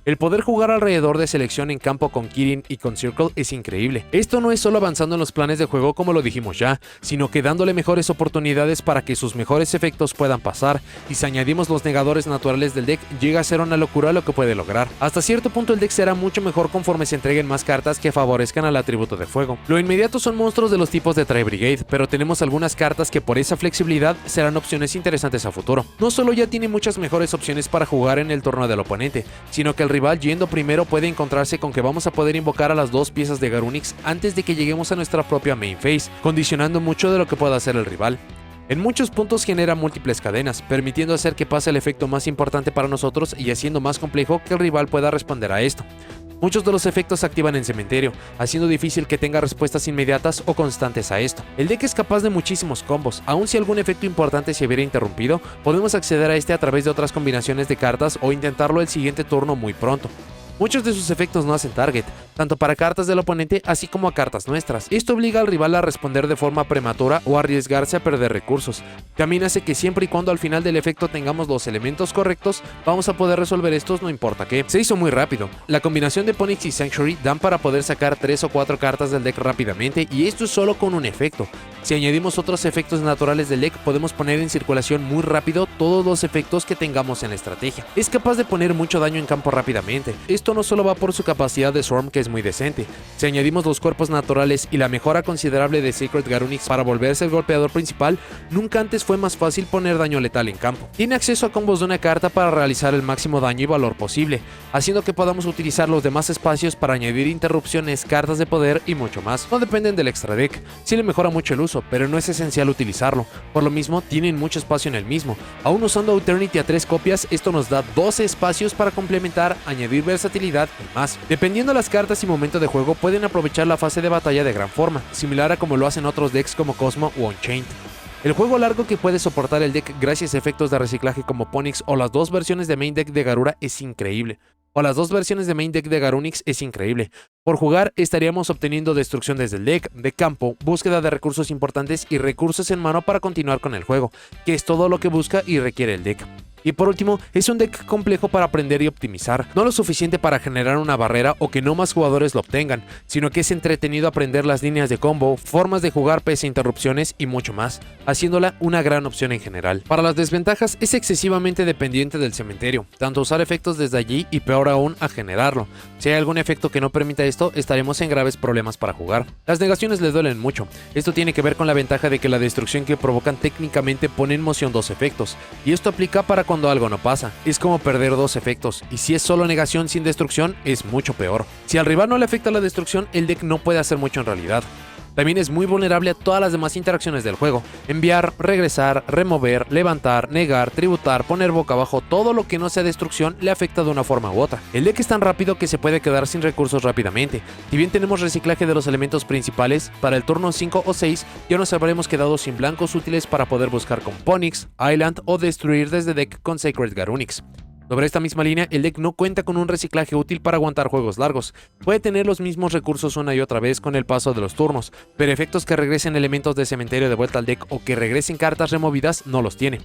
El poder jugar alrededor de selección en campo con Kirin y con Circle es increíble. Esto no es solo avanzando en los planes de juego como lo dijimos ya, sino que dándole mejores oportunidades para que sus mejores efectos puedan pasar, y si añadimos los negadores naturales del deck, llega a ser una locura lo que puede lograr. Hasta cierto punto el deck será mucho mejor conforme se entreguen más cartas que favorezcan al atributo de fuego. Lo inmediato son monstruos de los tipos de Tri Brigade, pero tenemos algunas cartas que por esa flexibilidad serán opciones interesantes a futuro. No solo ya tiene muchas mejores opciones para jugar en el turno del oponente, sino que el rival yendo primero puede encontrarse con que vamos a poder invocar a las 2 piezas de Garunix antes de que lleguemos a nuestra propia main phase, condicionando mucho de lo que pueda hacer el rival. En muchos puntos genera múltiples cadenas, permitiendo hacer que pase el efecto más importante para nosotros y haciendo más complejo que el rival pueda responder a esto. Muchos de los efectos se activan en cementerio, haciendo difícil que tenga respuestas inmediatas o constantes a esto. El deck es capaz de muchísimos combos, aun si algún efecto importante se hubiera interrumpido, podemos acceder a este a través de otras combinaciones de cartas o intentarlo el siguiente turno muy pronto. Muchos de sus efectos no hacen target, tanto para cartas del oponente así como a cartas nuestras. Esto obliga al rival a responder de forma prematura o arriesgarse a perder recursos. También hace que siempre y cuando al final del efecto tengamos los elementos correctos, vamos a poder resolver estos no importa qué. Se hizo muy rápido. La combinación de Ponyx y Sanctuary dan para poder sacar 3 o 4 cartas del deck rápidamente, y esto es solo con un efecto. Si añadimos otros efectos naturales del deck, podemos poner en circulación muy rápido todos los efectos que tengamos en la estrategia. Es capaz de poner mucho daño en campo rápidamente. Esto no solo va por su capacidad de Swarm, que es muy decente. Si añadimos los cuerpos naturales y la mejora considerable de Sacred Garunix para volverse el golpeador principal, nunca antes fue más fácil poner daño letal en campo. Tiene acceso a combos de una carta para realizar el máximo daño y valor posible, haciendo que podamos utilizar los demás espacios para añadir interrupciones, cartas de poder y mucho más. No dependen del extra deck. Sí le mejora mucho el uso, pero no es esencial utilizarlo. Por lo mismo, tienen mucho espacio en el mismo. Aún usando Eternity a 3 copias, esto nos da 12 espacios para complementar, añadir versatilidad y más. Dependiendo de las cartas y momento de juego, pueden aprovechar la fase de batalla de gran forma, similar a como lo hacen otros decks como Cosmo o Unchained. El juego largo que puede soportar el deck gracias a efectos de reciclaje como Ponyx o las 2 versiones de main deck de Garura es increíble. Por jugar, estaríamos obteniendo destrucción desde el deck, de campo, búsqueda de recursos importantes y recursos en mano para continuar con el juego, que es todo lo que busca y requiere el deck. Y por último, es un deck complejo para aprender y optimizar, no lo suficiente para generar una barrera o que no más jugadores lo obtengan, sino que es entretenido aprender las líneas de combo, formas de jugar pese a interrupciones y mucho más, haciéndola una gran opción en general. Para las desventajas, es excesivamente dependiente del cementerio, tanto usar efectos desde allí y peor aún a generarlo. Si hay algún efecto que no permita esto, estaremos en graves problemas para jugar. Las negaciones le duelen mucho. Esto tiene que ver con la ventaja de que la destrucción que provocan técnicamente pone en moción dos efectos, y esto aplica para cuando algo no pasa. Es como perder dos efectos, y si es solo negación sin destrucción, es mucho peor. Si al rival no le afecta la destrucción, el deck no puede hacer mucho en realidad. También es muy vulnerable a todas las demás interacciones del juego. Enviar, regresar, remover, levantar, negar, tributar, poner boca abajo, todo lo que no sea destrucción le afecta de una forma u otra. El deck es tan rápido que se puede quedar sin recursos rápidamente. Si bien tenemos reciclaje de los elementos principales, para el turno 5 o 6 ya nos habremos quedado sin blancos útiles para poder buscar con Ponyx, Island o destruir desde deck con Sacred Garunix. Sobre esta misma línea, el deck no cuenta con un reciclaje útil para aguantar juegos largos. Puede tener los mismos recursos una y otra vez con el paso de los turnos, pero efectos que regresen elementos de cementerio de vuelta al deck o que regresen cartas removidas no los tiene.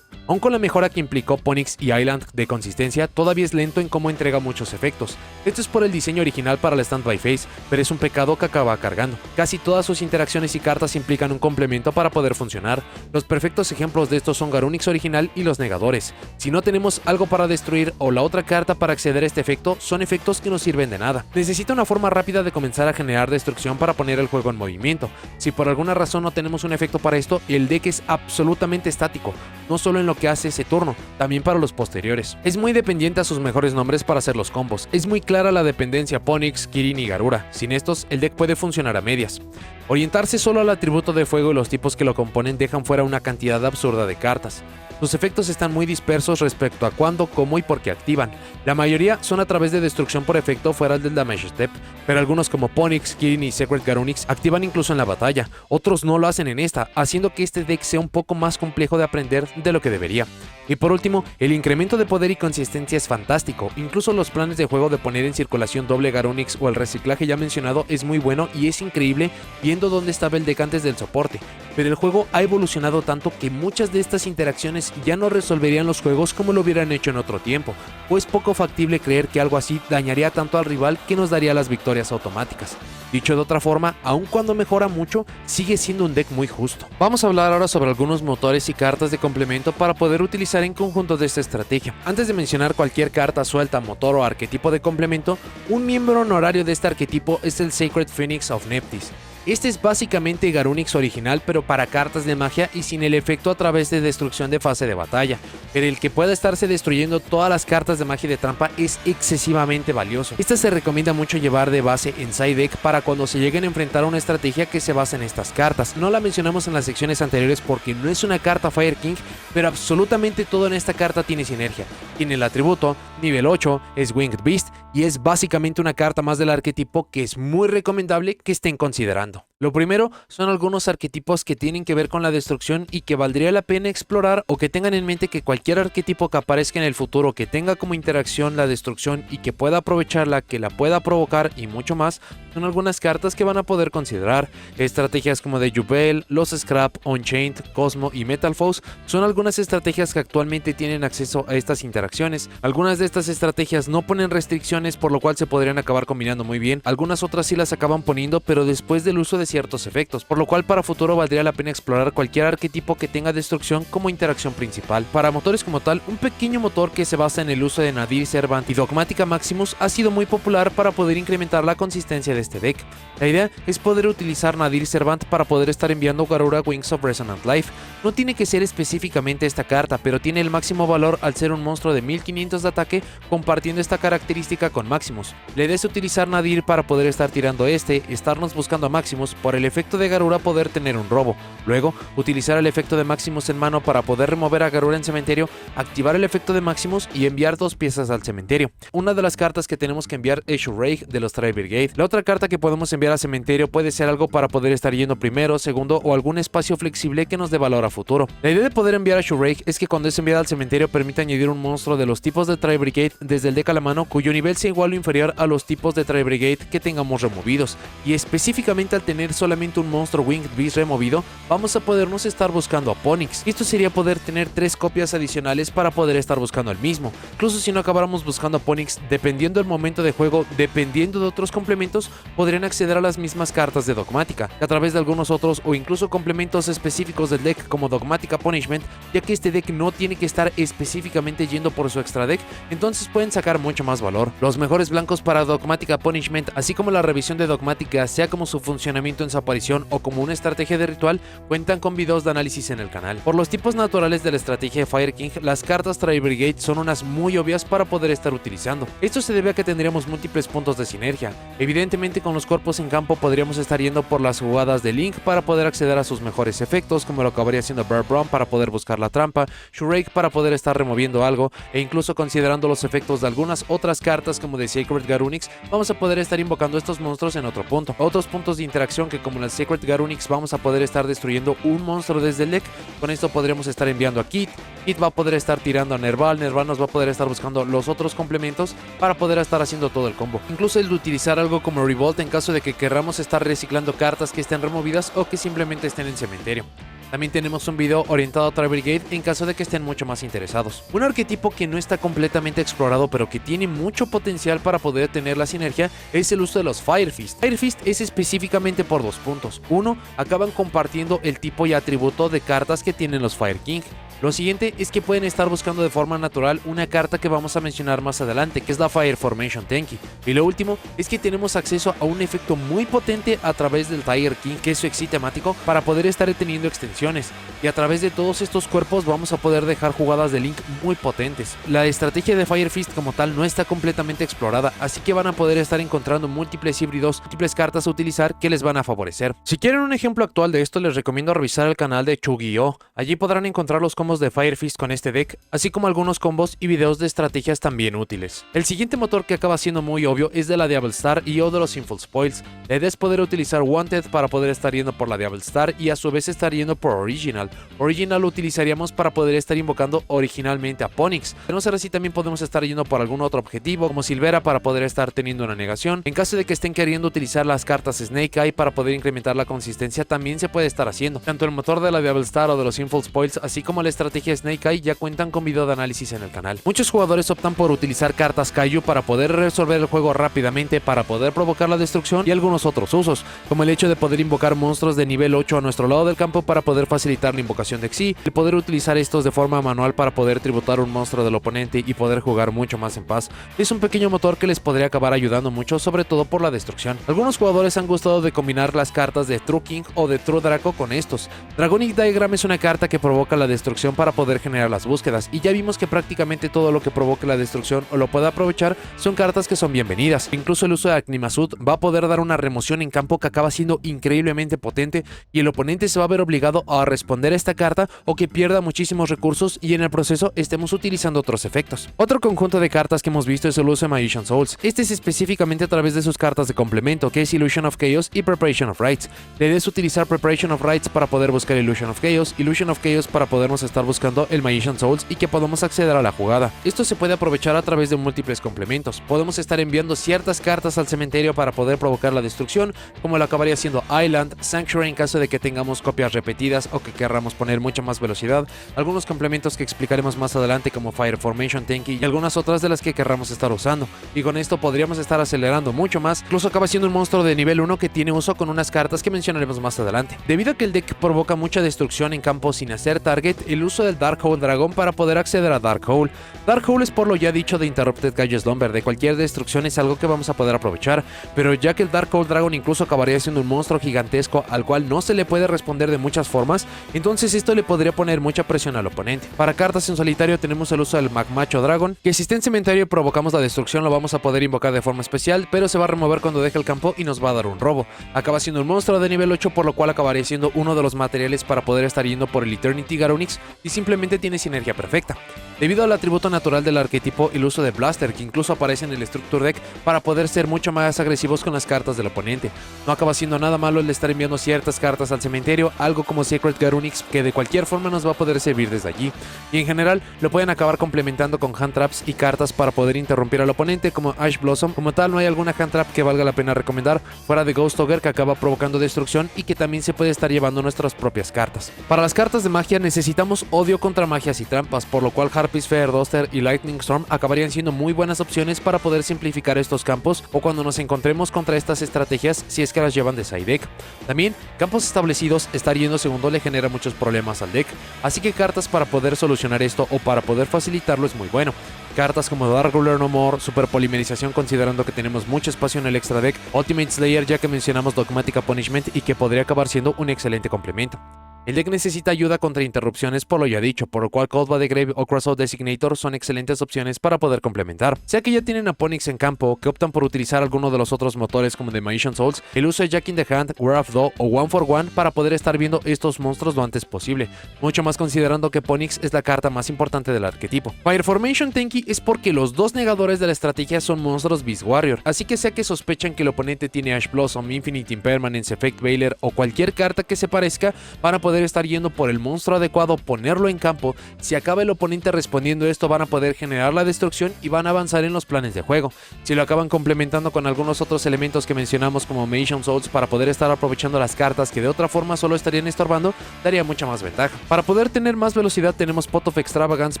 Aun con la mejora que implicó Ponyx y Island de consistencia, todavía es lento en cómo entrega muchos efectos. Esto es por el diseño original para la Standby Phase, pero es un pecado que acaba cargando. Casi todas sus interacciones y cartas implican un complemento para poder funcionar. Los perfectos ejemplos de estos son Garunix original y los negadores. Si no tenemos algo para destruir o la otra carta para acceder a este efecto, son efectos que no sirven de nada. Necesita una forma rápida de comenzar a generar destrucción para poner el juego en movimiento. Si por alguna razón no tenemos un efecto para esto, el deck es absolutamente estático, no solo en lo que hace ese turno, también para los posteriores. Es muy dependiente a sus mejores nombres para hacer los combos. Es muy clara la dependencia Ponyx, Kirin y Garura. Sin estos, el deck puede funcionar a medias. Orientarse solo al atributo de fuego y los tipos que lo componen dejan fuera una cantidad absurda de cartas. Sus efectos están muy dispersos respecto a cuándo, cómo y por qué activan. La mayoría son a través de destrucción por efecto fuera del damage step, pero algunos como Ponyx, Kirin y Sacred Garunix activan incluso en la batalla. Otros no lo hacen en esta, haciendo que este deck sea un poco más complejo de aprender de lo que debería. Y por último, el incremento de poder y consistencia es fantástico. Incluso los planes de juego de poner en circulación doble Garunix o el reciclaje ya mencionado es muy bueno y es increíble viendo dónde estaba el deck antes del soporte. Pero el juego ha evolucionado tanto que muchas de estas interacciones ya no resolverían los juegos como lo hubieran hecho en otro tiempo, o es poco factible creer que algo así dañaría tanto al rival que nos daría las victorias automáticas. Dicho de otra forma, aun cuando mejora mucho, sigue siendo un deck muy justo. Vamos a hablar ahora sobre algunos motores y cartas de complemento para poder utilizar en conjunto de esta estrategia. Antes de mencionar cualquier carta suelta, motor o arquetipo de complemento, un miembro honorario de este arquetipo es el Sacred Phoenix of Nephthys. Este es básicamente Garunix original, pero para cartas de magia y sin el efecto a través de destrucción de fase de batalla, pero el que pueda estarse destruyendo todas las cartas de magia de trampa es excesivamente valioso. Esta se recomienda mucho llevar de base en side deck para cuando se lleguen a enfrentar a una estrategia que se basa en estas cartas. No la mencionamos en las secciones anteriores porque no es una carta Fire King, pero absolutamente todo en esta carta tiene sinergia. Tiene el atributo, nivel 8, es Winged Beast y es básicamente una carta más del arquetipo que es muy recomendable que estén considerando. Lo primero son algunos arquetipos que tienen que ver con la destrucción y que valdría la pena explorar, o que tengan en mente que cualquier arquetipo que aparezca en el futuro que tenga como interacción la destrucción y que pueda aprovecharla, que la pueda provocar y mucho más, son algunas cartas que van a poder considerar. Estrategias como de Jubel, los Scrap, Unchained, Cosmo y Metal Foes son algunas estrategias que actualmente tienen acceso a estas interacciones. Algunas de estas estrategias no ponen restricciones, por lo cual se podrían acabar combinando muy bien. Algunas otras sí las acaban poniendo, pero después del uso de ciertos efectos, por lo cual para futuro valdría la pena explorar cualquier arquetipo que tenga destrucción como interacción principal. Para motores como tal, un pequeño motor que se basa en el uso de Nadir Servant y Dogmatica Maximus ha sido muy popular para poder incrementar la consistencia de este deck. La idea es poder utilizar Nadir Servant para poder estar enviando Garura Wings of Resonant Life. No tiene que ser específicamente esta carta, pero tiene el máximo valor al ser un monstruo de 1500 de ataque, compartiendo esta característica con Maximus. La idea es utilizar Nadir para poder estar tirando estarnos buscando a Maximus, por el efecto de Garura poder tener un robo. Luego, utilizar el efecto de Maximus en mano para poder remover a Garura en cementerio, activar el efecto de Maximus y enviar 2 piezas al cementerio. Una de las cartas que tenemos que enviar es Shurake de los Tri Brigade. La otra carta que podemos enviar a cementerio puede ser algo para poder estar yendo primero, segundo o algún espacio flexible que nos dé valor a futuro. La idea de poder enviar a Shurake es que cuando es enviada al cementerio permite añadir un monstruo de los tipos de Tri Brigade desde el deck a la mano cuyo nivel sea igual o inferior a los tipos de Tri Brigade que tengamos removidos, y específicamente al tener tener solamente un monstruo Winged Beast removido, vamos a podernos estar buscando a Ponix. Esto sería poder tener 3 copias adicionales para poder estar buscando al mismo. Incluso si no acabáramos buscando a Ponix, dependiendo del momento de juego, dependiendo de otros complementos, podrían acceder a las mismas cartas de Dogmática, a través de algunos otros o incluso complementos específicos del deck como Dogmática Punishment, ya que este deck no tiene que estar específicamente yendo por su extra deck, entonces pueden sacar mucho más valor. Los mejores blancos para Dogmática Punishment, así como la revisión de Dogmática, sea como su funcionamiento en su aparición o como una estrategia de ritual, cuentan con videos de análisis en el canal. Por los tipos naturales de la estrategia de Fire King, las cartas Tri Brigade son unas muy obvias para poder estar utilizando. Esto se debe a que tendríamos múltiples puntos de sinergia. Evidentemente con los cuerpos en campo podríamos estar yendo por las jugadas de Link para poder acceder a sus mejores efectos, como lo acabaría haciendo Bear Brown para poder buscar la trampa, Shurake para poder estar removiendo algo, e incluso considerando los efectos de algunas otras cartas como de Sacred Garunix, vamos a poder estar invocando estos monstruos en otro punto. Otros puntos de interacción que como en el Sacred Garunix vamos a poder estar destruyendo un monstruo desde el deck. Con esto podríamos estar enviando a Kit, Kit va a poder estar tirando a Nerval, Nerval nos va a poder estar buscando los otros complementos para poder estar haciendo todo el combo. Incluso el de utilizar algo como Revolt en caso de que querramos estar reciclando cartas que estén removidas o que simplemente estén en cementerio. También tenemos un video orientado a Tri Brigade en caso de que estén mucho más interesados. Un arquetipo que no está completamente explorado pero que tiene mucho potencial para poder tener la sinergia es el uso de los Fire Fist. Fire Fist es específicamente por 2 puntos. Uno, acaban compartiendo el tipo y atributo de cartas que tienen los Fire King. Lo siguiente es que pueden estar buscando de forma natural una carta que vamos a mencionar más adelante, que es la Fire Formation Tenki. Y lo último es que tenemos acceso a un efecto muy potente a través del Tiger King, que es su exi temático, para poder estar teniendo extensiones. Y a través de todos estos cuerpos vamos a poder dejar jugadas de Link muy potentes. La estrategia de Fire Fist como tal no está completamente explorada, así que van a poder estar encontrando múltiples híbridos, múltiples cartas a utilizar que les van a favorecer. Si quieren un ejemplo actual de esto, les recomiendo revisar el canal de Yu-Gi-Oh! Allí podrán encontrar los combos de Fire Fist con este deck, así como algunos combos y videos de estrategias también útiles. El siguiente motor que acaba siendo muy obvio es de la Diablo Star y o de los Sinful Spoils. La idea es poder utilizar Wanted para poder estar yendo por la Diablo Star y a su vez estar yendo por Original. Original lo utilizaríamos para poder estar invocando originalmente a Ponix. De no ser así, también podemos estar yendo por algún otro objetivo como Silvera para poder estar teniendo una negación. En caso de que estén queriendo utilizar las cartas Snake Eye para poder incrementar la consistencia, también se puede estar haciendo. Tanto el motor de la Diablo Star o de los Sinful Spoils, así como la estrategia Snake Eye ya cuentan con video de análisis en el canal. Muchos jugadores optan por utilizar cartas Kaiju para poder resolver el juego rápidamente, para poder provocar la destrucción y algunos otros usos, como el hecho de poder invocar monstruos de nivel 8 a nuestro lado del campo para poder facilitar la invocación de Xyz, y poder utilizar estos de forma manual para poder tributar un monstruo del oponente y poder jugar mucho más en paz. Es un pequeño motor que les podría acabar ayudando mucho, sobre todo por la destrucción. Algunos jugadores han gustado de combinar las cartas de True King o de True Draco con estos. Dragonic Diagram es una carta que provoca la destrucción para poder generar las búsquedas, y ya vimos que prácticamente todo lo que provoque la destrucción o lo pueda aprovechar son cartas que son bienvenidas. Incluso el uso de Aknimasud va a poder dar una remoción en campo que acaba siendo increíblemente potente, y el oponente se va a ver obligado a responder a esta carta o que pierda muchísimos recursos y en el proceso estemos utilizando otros efectos. Otro conjunto de cartas que hemos visto es el uso de Magician Souls. Este es específicamente a través de sus cartas de complemento, que es Illusion of Chaos y Preparation of Rites. La idea es utilizar Preparation of Rites para poder buscar Illusion of Chaos para podernos estar buscando el Magician Souls y que podamos acceder a la jugada. Esto se puede aprovechar a través de múltiples complementos. Podemos estar enviando ciertas cartas al cementerio para poder provocar la destrucción, como lo acabaría siendo Island, Sanctuary en caso de que tengamos copias repetidas o que querramos poner mucha más velocidad, algunos complementos que explicaremos más adelante como Fire Formation Tenki y algunas otras de las que querramos estar usando, y con esto podríamos estar acelerando mucho más. Incluso acaba siendo un monstruo de nivel 1 que tiene uso con unas cartas que mencionaremos más adelante. Debido a que el deck provoca mucha destrucción en campo sin hacer target, el uso del Darkhold Dragon para poder acceder a Darkhold. Darkhold es, por lo ya dicho de Interrupted Gaia Slumber, de cualquier destrucción es algo que vamos a poder aprovechar, pero ya que el Darkhold Dragon incluso acabaría siendo un monstruo gigantesco al cual no se le puede responder de muchas formas, entonces esto le podría poner mucha presión al oponente. Para cartas en solitario tenemos el uso del Magmacho Dragon, que si está en cementerio y provocamos la destrucción lo vamos a poder invocar de forma especial, pero se va a remover cuando deje el campo y nos va a dar un robo. Acaba siendo un monstruo de nivel 8, por lo cual acabaría siendo uno de los materiales para poder estar yendo por el Eternity Garunix y simplemente tiene sinergia perfecta. Debido al atributo natural del arquetipo, el uso de Blaster, que incluso aparece en el Structure Deck para poder ser mucho más agresivos con las cartas del oponente. No acaba siendo nada malo el estar enviando ciertas cartas al cementerio, algo como Sacred Garunix, que de cualquier forma nos va a poder servir desde allí. Y en general lo pueden acabar complementando con hand traps y cartas para poder interrumpir al oponente, como Ash Blossom. Como tal, no hay alguna hand trap que valga la pena recomendar fuera de Ghost Ogre, que acaba provocando destrucción y que también se puede estar llevando nuestras propias cartas. Para las cartas de magia necesitamos odio contra magias y trampas, por lo cual Harpy's Feather Duster y Lightning Storm acabarían siendo muy buenas opciones para poder simplificar estos campos o cuando nos encontremos contra estas estrategias si es que las llevan de side deck. También, campos establecidos, estar yendo segundo le genera muchos problemas al deck, así que cartas para poder solucionar esto o para poder facilitarlo es muy bueno. Cartas como Dark Ruler No More, Super Polimerización considerando que tenemos mucho espacio en el extra deck, Ultimate Slayer ya que mencionamos Dogmatica Punishment y que podría acabar siendo un excelente complemento. El deck necesita ayuda contra interrupciones por lo ya dicho, por lo cual Call by the Grave o Crossout Designator son excelentes opciones para poder complementar. Sea que ya tienen a Ponix en campo, que optan por utilizar alguno de los otros motores como The Magician Souls, el uso de Jack in the Hand, War of Though o One for One para poder estar viendo estos monstruos lo antes posible, mucho más considerando que Ponix es la carta más importante del arquetipo. Fire Formation Tenki es porque los dos negadores de la estrategia son monstruos Beast Warrior, así que sea que sospechan que el oponente tiene Ash Blossom, Infinite Impermanence, Effect Veiler o cualquier carta que se parezca, van a poder estar yendo por el monstruo adecuado, ponerlo en campo. Si acaba el oponente respondiendo esto, van a poder generar la destrucción y van a avanzar en los planes de juego. Si lo acaban complementando con algunos otros elementos que mencionamos como Magician Souls para poder estar aprovechando las cartas que de otra forma solo estarían estorbando, daría mucha más ventaja. Para poder tener más velocidad tenemos Pot of Extravagance,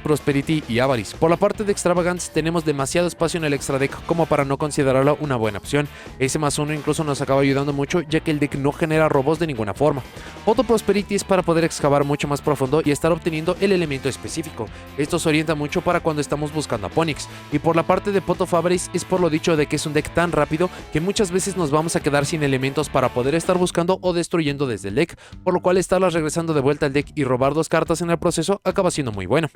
Prosperity y Avarice. Por la parte de Extravagance tenemos demasiado espacio en el extra deck como para no considerarlo una buena opción. Ese +1 incluso nos acaba ayudando mucho ya que el deck no genera robos de ninguna forma. Pot of Prosperity es para poder excavar mucho más profundo y estar obteniendo el elemento específico. Esto se orienta mucho para cuando estamos buscando a Ponix. Y por la parte de Pot of Avarice es por lo dicho de que es un deck tan rápido que muchas veces nos vamos a quedar sin elementos para poder estar buscando o destruyendo desde el deck, por lo cual estarlas regresando de vuelta al deck y robar 2 cartas en el proceso acaba siendo muy bueno.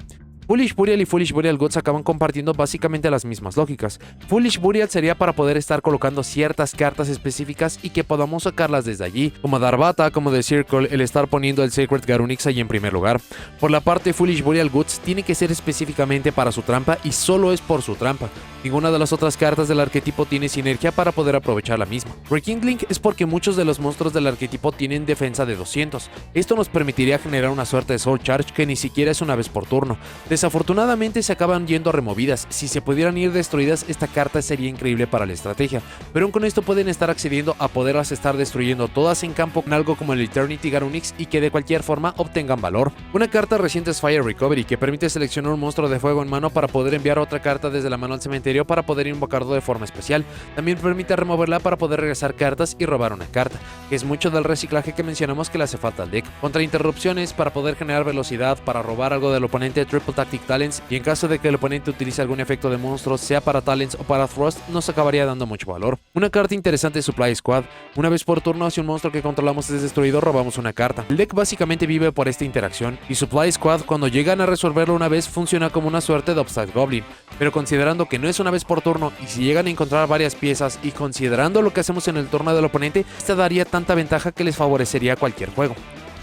Foolish Burial y Foolish Burial Gods acaban compartiendo básicamente las mismas lógicas. Foolish Burial sería para poder estar colocando ciertas cartas específicas y que podamos sacarlas desde allí, como Darbata, como The Circle, el estar poniendo el Sacred Garunix ahí en primer lugar. Por la parte Foolish Burial Gods tiene que ser específicamente para su trampa y solo es por su trampa. Ninguna de las otras cartas del arquetipo tiene sinergia para poder aprovechar la misma. Rekindling es porque muchos de los monstruos del arquetipo tienen defensa de 200. Esto nos permitiría generar una suerte de Soul Charge que ni siquiera es una vez por turno. Desafortunadamente se acaban yendo removidas. Si se pudieran ir destruidas, esta carta sería increíble para la estrategia, pero aún con esto pueden estar accediendo a poderlas estar destruyendo todas en campo con algo como el Eternity Garunix y que de cualquier forma obtengan valor. Una carta reciente es Fire Recovery, que permite seleccionar un monstruo de fuego en mano para poder enviar otra carta desde la mano al cementerio para poder invocarlo de forma especial. También permite removerla para poder regresar cartas y robar una carta, que es mucho del reciclaje que mencionamos que le hace falta al deck. Contra interrupciones, para poder generar velocidad, para robar algo del oponente, Triple Tactic Talents, y en caso de que el oponente utilice algún efecto de monstruos, sea para Talents o para Thrust, nos acabaría dando mucho valor. Una carta interesante es Supply Squad. Una vez por turno, si un monstruo que controlamos es destruido, robamos una carta. El deck básicamente vive por esta interacción, y Supply Squad, cuando llegan a resolverlo una vez, funciona como una suerte de Upside Goblin, pero considerando que no es una vez por turno y si llegan a encontrar varias piezas y considerando lo que hacemos en el turno del oponente, esta daría tanta ventaja que les favorecería cualquier juego.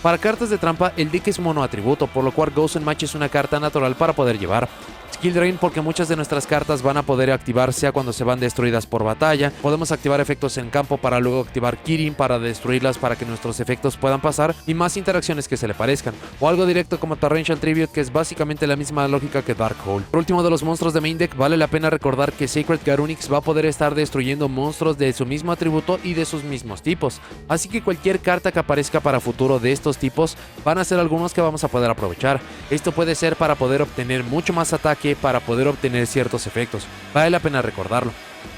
Para cartas de trampa, el deck es mono atributo, por lo cual Ghost and Match es una carta natural para poder llevar. Skill Drain porque muchas de nuestras cartas van a poder activarse cuando se van destruidas por batalla. Podemos activar efectos en campo para luego activar Kirin para destruirlas para que nuestros efectos puedan pasar y más interacciones que se le parezcan. O algo directo como Torrential Tribute, que es básicamente la misma lógica que Darkhold. Por último, de los monstruos de main deck, vale la pena recordar que Sacred Garunix va a poder estar destruyendo monstruos de su mismo atributo y de sus mismos tipos. Así que cualquier carta que aparezca para futuro de estos tipos van a ser algunos que vamos a poder aprovechar. Esto puede ser para poder obtener mucho más ataque, para poder obtener ciertos efectos. Vale la pena recordarlo.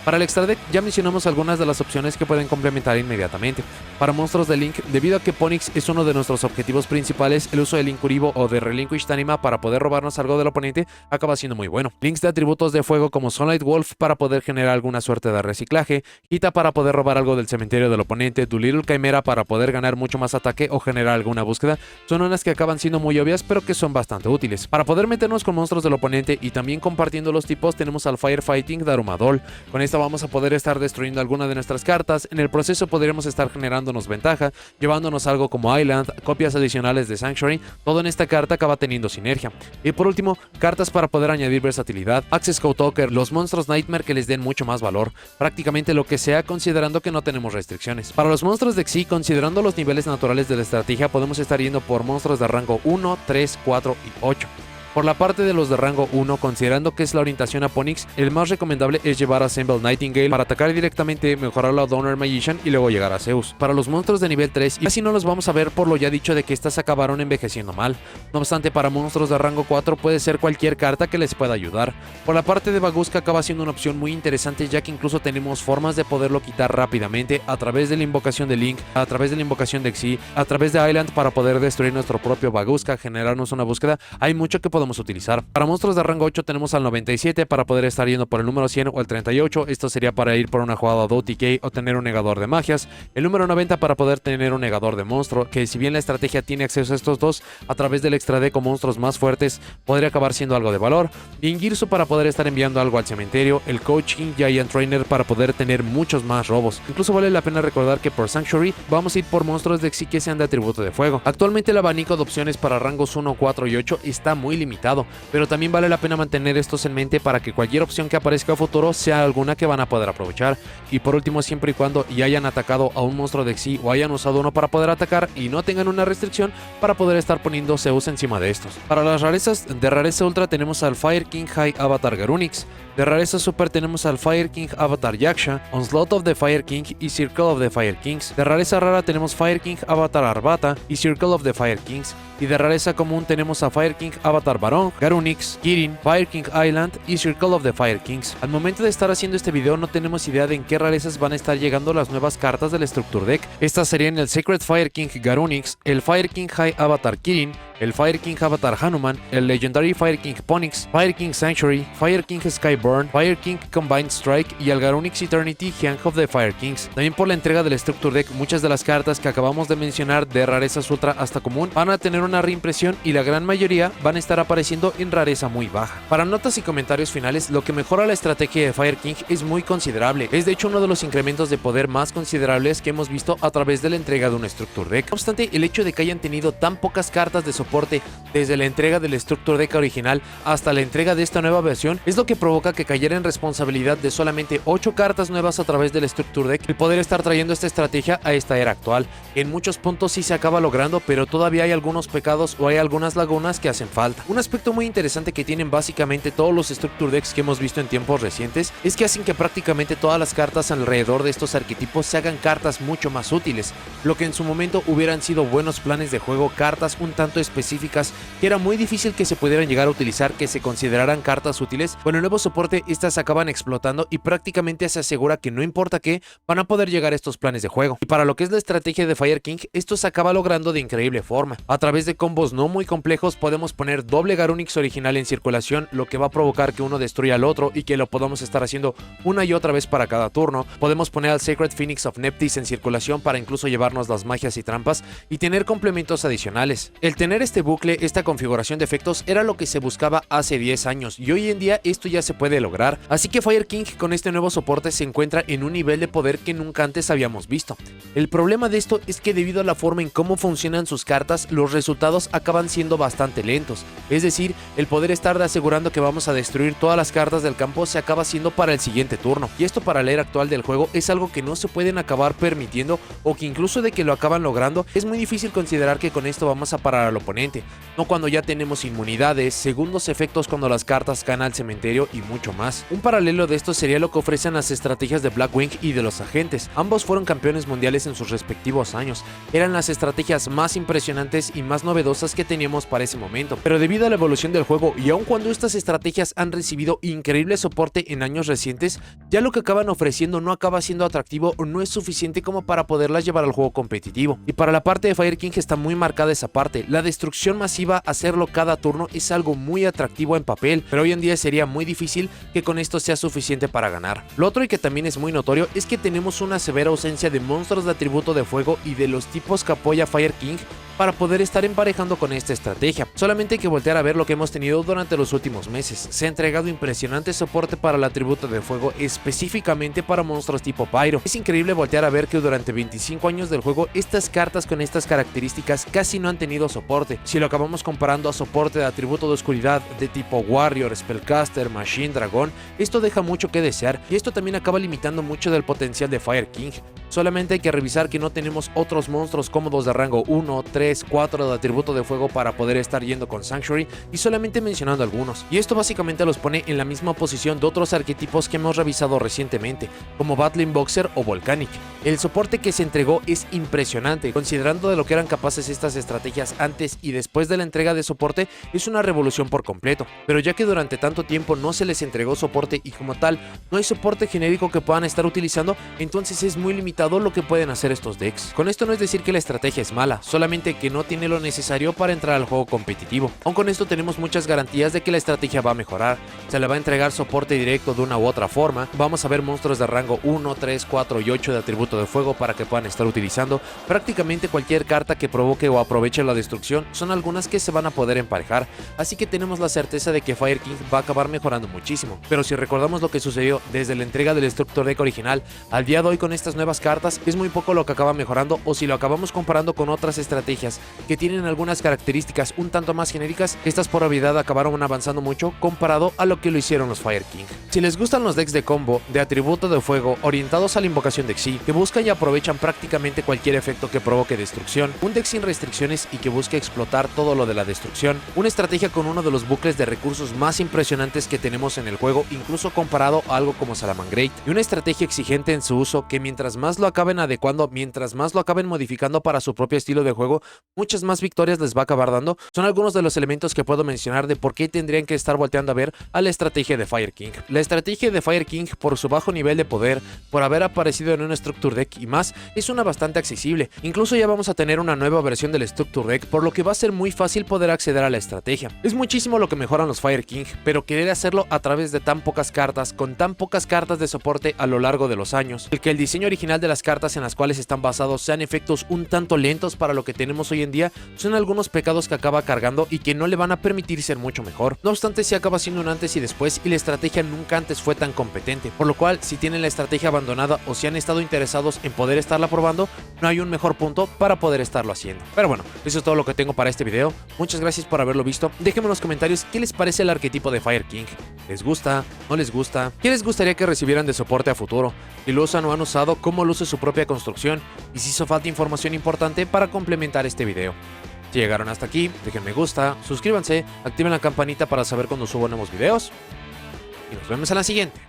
Para el extra deck ya mencionamos algunas de las opciones que pueden complementar inmediatamente. Para monstruos de Link, debido a que Ponix es uno de nuestros objetivos principales, el uso de Linkuriboh o de Relinquished Anima para poder robarnos algo del oponente acaba siendo muy bueno. Links de atributos de fuego como Sunlight Wolf para poder generar alguna suerte de reciclaje, Hita para poder robar algo del cementerio del oponente, Doolittle Chimera para poder ganar mucho más ataque o generar alguna búsqueda, son unas que acaban siendo muy obvias pero que son bastante útiles. Para poder meternos con monstruos del oponente y también compartiendo los tipos tenemos al Firefighting Darumadol, Con esta vamos a poder estar destruyendo alguna de nuestras cartas, en el proceso podríamos estar generándonos ventaja, llevándonos algo como Island, copias adicionales de Sanctuary, todo en esta carta acaba teniendo sinergia. Y por último, cartas para poder añadir versatilidad, Access Code Talker, los monstruos Nightmare que les den mucho más valor, prácticamente lo que sea considerando que no tenemos restricciones. Para los monstruos de Xyz, considerando los niveles naturales de la estrategia, podemos estar yendo por monstruos de rango 1, 3, 4 y 8. Por la parte de los de rango 1, considerando que es la orientación a Ponix, el más recomendable es llevar a Assemble Nightingale para atacar directamente, mejorarlo a Donner Magician y luego llegar a Zeus. Para los monstruos de nivel 3, y casi no los vamos a ver por lo ya dicho de que estas acabaron envejeciendo mal. No obstante, para monstruos de rango 4 puede ser cualquier carta que les pueda ayudar. Por la parte de Bagooska acaba siendo una opción muy interesante, ya que incluso tenemos formas de poderlo quitar rápidamente a través de la invocación de Link, a través de la invocación de Xyz, a través de Island para poder destruir nuestro propio Bagooska, generarnos una búsqueda. Hay mucho que podemos utilizar. Para monstruos de rango 8 tenemos al 97 para poder estar yendo por el número 100 o el 38, esto sería para ir por una jugada de OTK o tener un negador de magias. El número 90 para poder tener un negador de monstruo, que si bien la estrategia tiene acceso a estos dos, a través del extra deck o monstruos más fuertes podría acabar siendo algo de valor. Y en Girsu para poder estar enviando algo al cementerio, el Coaching Giant Trainer para poder tener muchos más robos. Incluso vale la pena recordar que por Sanctuary vamos a ir por monstruos de Xyz que sean de atributo de fuego. Actualmente el abanico de opciones para rangos 1, 4 y 8 está muy limitado, pero también vale la pena mantener estos en mente para que cualquier opción que aparezca a futuro sea alguna que van a poder aprovechar. Y por último, siempre y cuando ya hayan atacado a un monstruo de Xyz o hayan usado uno para poder atacar y no tengan una restricción para poder estar poniendo Zeus encima de estos. Para las rarezas, de rareza ultra tenemos al Fire King High Avatar Garunix. De rareza super tenemos al Fire King Avatar Yaksha, Onslaught of the Fire King y Circle of the Fire Kings. De rareza rara tenemos Fire King Avatar Arbata y Circle of the Fire Kings. Y de rareza común tenemos a Fire King Avatar Barón, Garunix, Kirin, Fire King Island y Circle of the Fire Kings. Al momento de estar haciendo este video no tenemos idea de en qué rarezas van a estar llegando las nuevas cartas del Structure Deck. Estas serían el Sacred Fire King Garunix, el Fire King High Avatar Kirin, el Fire King Avatar Hanuman, el Legendary Fire King Ponix, Fire King Sanctuary, Fire King Skyburn, Fire King Combined Strike y el Garunix Eternity Hyang of the Fire Kings. También por la entrega del Structure Deck, muchas de las cartas que acabamos de mencionar de rarezas ultra hasta común van a tener una reimpresión y la gran mayoría van a estar apareciendo en rareza muy baja. Para notas y comentarios finales, lo que mejora la estrategia de Fire King es muy considerable. Es de hecho uno de los incrementos de poder más considerables que hemos visto a través de la entrega de un Structure Deck. No obstante, el hecho de que hayan tenido tan pocas cartas de soporte desde la entrega del Structure Deck original hasta la entrega de esta nueva versión es lo que provoca que cayera en responsabilidad de solamente 8 cartas nuevas a través del Structure Deck el poder estar trayendo esta estrategia a esta era actual. En muchos puntos sí se acaba logrando, pero todavía hay algunos pecados o hay algunas lagunas que hacen falta. Un aspecto muy interesante que tienen básicamente todos los Structure Decks que hemos visto en tiempos recientes es que hacen que prácticamente todas las cartas alrededor de estos arquetipos se hagan cartas mucho más útiles, lo que en su momento hubieran sido buenos planes de juego, cartas un tanto específicas que era muy difícil que se pudieran llegar a utilizar, que se consideraran cartas útiles. Con el nuevo soporte estas acaban explotando y prácticamente se asegura que no importa qué, van a poder llegar a estos planes de juego. Y para lo que es la estrategia de Fire King, esto se acaba logrando de increíble forma. A través de combos no muy complejos podemos poner doble Garunix original en circulación, lo que va a provocar que uno destruya al otro y que lo podamos estar haciendo una y otra vez para cada turno. Podemos poner al Sacred Phoenix of Neptis en circulación para incluso llevarnos las magias y trampas y tener complementos adicionales. El tener este bucle, esta configuración de efectos era lo que se buscaba hace 10 años y hoy en día esto ya se puede lograr, así que Fire King con este nuevo soporte se encuentra en un nivel de poder que nunca antes habíamos visto. El problema de esto es que debido a la forma en cómo funcionan sus cartas, los resultados acaban siendo bastante lentos, es decir, el poder estar asegurando que vamos a destruir todas las cartas del campo se acaba haciendo para el siguiente turno, y esto para la era actual del juego es algo que no se pueden acabar permitiendo, o que incluso de que lo acaban logrando es muy difícil considerar que con esto vamos a parar al oponente, no cuando ya tenemos inmunidades, segundos efectos cuando las cartas caen al cementerio y mucho más. Un paralelo de esto sería lo que ofrecen las estrategias de Blackwing y de los agentes. Ambos fueron campeones mundiales en sus respectivos años. Eran las estrategias más impresionantes y más novedosas que teníamos para ese momento. Pero debido a la evolución del juego y aun cuando estas estrategias han recibido increíble soporte en años recientes, ya lo que acaban ofreciendo no acaba siendo atractivo o no es suficiente como para poderlas llevar al juego competitivo. Y para la parte de Fire King está muy marcada esa parte. La destrucción masiva, hacerlo cada turno es algo muy atractivo en papel, pero hoy en día sería muy difícil que con esto sea suficiente para ganar. Lo otro y que también es muy notorio es que tenemos una severa ausencia de monstruos de atributo de fuego y de los tipos que apoya Fire King para poder estar emparejando con esta estrategia. Solamente hay que voltear a ver lo que hemos tenido durante los últimos meses. Se ha entregado impresionante soporte para el atributo de fuego, específicamente para monstruos tipo Pyro. Es increíble voltear a ver que durante 25 años del juego estas cartas con estas características casi no han tenido soporte. Si lo acabamos comparando a soporte de atributo de oscuridad de tipo Warrior, Spellcaster, Machine, Dragón, esto deja mucho que desear y esto también acaba limitando mucho del potencial de Fire King. Solamente hay que revisar que no tenemos otros monstruos cómodos de rango 1, 3, 4 de atributo de fuego para poder estar yendo con Sanctuary, y solamente mencionando algunos. Y esto básicamente los pone en la misma posición de otros arquetipos que hemos revisado recientemente, como Battling Boxer o Volcanic. El soporte que se entregó es impresionante, considerando de lo que eran capaces estas estrategias antes y después de la entrega de soporte, es una revolución por completo. Pero ya que durante tanto tiempo no se les entregó soporte y como tal no hay soporte genérico que puedan estar utilizando, entonces es muy limitado lo que pueden hacer estos decks. Con esto no es decir que la estrategia es mala, solamente que no tiene lo necesario para entrar al juego competitivo. Aun con esto tenemos muchas garantías de que la estrategia va a mejorar, se le va a entregar soporte directo de una u otra forma, vamos a ver monstruos de rango 1, 3, 4 y 8 de atributo de fuego para que puedan estar utilizando. Prácticamente cualquier carta que provoque o aproveche la destrucción son algunas que se van a poder emparejar, así que tenemos la certeza de que Fire King va a acabar mejorando muchísimo. Pero si recordamos lo que sucedió desde la entrega del Structure Deck original al día de hoy con estas nuevas cartas, es muy poco lo que acaba mejorando, o si lo acabamos comparando con otras estrategias que tienen algunas características un tanto más genéricas, estas por habilidad acabaron avanzando mucho comparado a lo que lo hicieron los Fire King. Si les gustan los decks de combo, de atributo de fuego, orientados a la invocación de Xyz, que buscan y aprovechan prácticamente cualquier efecto que provoque destrucción, un deck sin restricciones y que busque explotar todo lo de la destrucción, una estrategia con uno de los bucles de recursos más impresionantes que tenemos en el juego, incluso comparado a algo como Salamangreat, y una estrategia exigente en su uso que mientras más lo acaben adecuando, mientras más lo acaben modificando para su propio estilo de juego, muchas más victorias les va a acabar dando, son algunos de los elementos que puedo mencionar de por qué tendrían que estar volteando a ver a la estrategia de Fire King. La estrategia de Fire King, por su bajo nivel de poder, por haber aparecido en un Structure Deck y más, es una bastante accesible. Incluso ya vamos a tener una nueva versión del Structure Deck, por lo que va a ser muy fácil poder acceder a la estrategia. Es muchísimo lo que mejoran los Fire King, pero querer hacerlo a través de tan pocas cartas, con tan pocas cartas de soporte a lo largo de los años, el que el diseño original de las cartas en las cuales están basados sean efectos un tanto lentos para lo que tenemos hoy en día, son algunos pecados que acaba cargando y que no le van a permitir ser mucho mejor. No obstante, sí acaba siendo un antes y después, y la estrategia nunca antes fue tan competente, por lo cual si tienen la estrategia abandonada o si han estado interesados en poder estarla probando, no hay un mejor punto para poder estarlo haciendo. Pero bueno, eso es todo lo que tengo para este video. Muchas gracias por haberlo visto. Déjenme en los comentarios qué les parece el arquetipo de Fire King. ¿Les gusta? ¿No les gusta? ¿Qué les gustaría que recibieran de soporte a futuro? Si lo usan o han usado, ¿cómo luce su propia construcción? Y si hizo falta información importante para complementar este video. Si llegaron hasta aquí, dejen me gusta, suscríbanse, activen la campanita para saber cuando subo nuevos videos y nos vemos en la siguiente.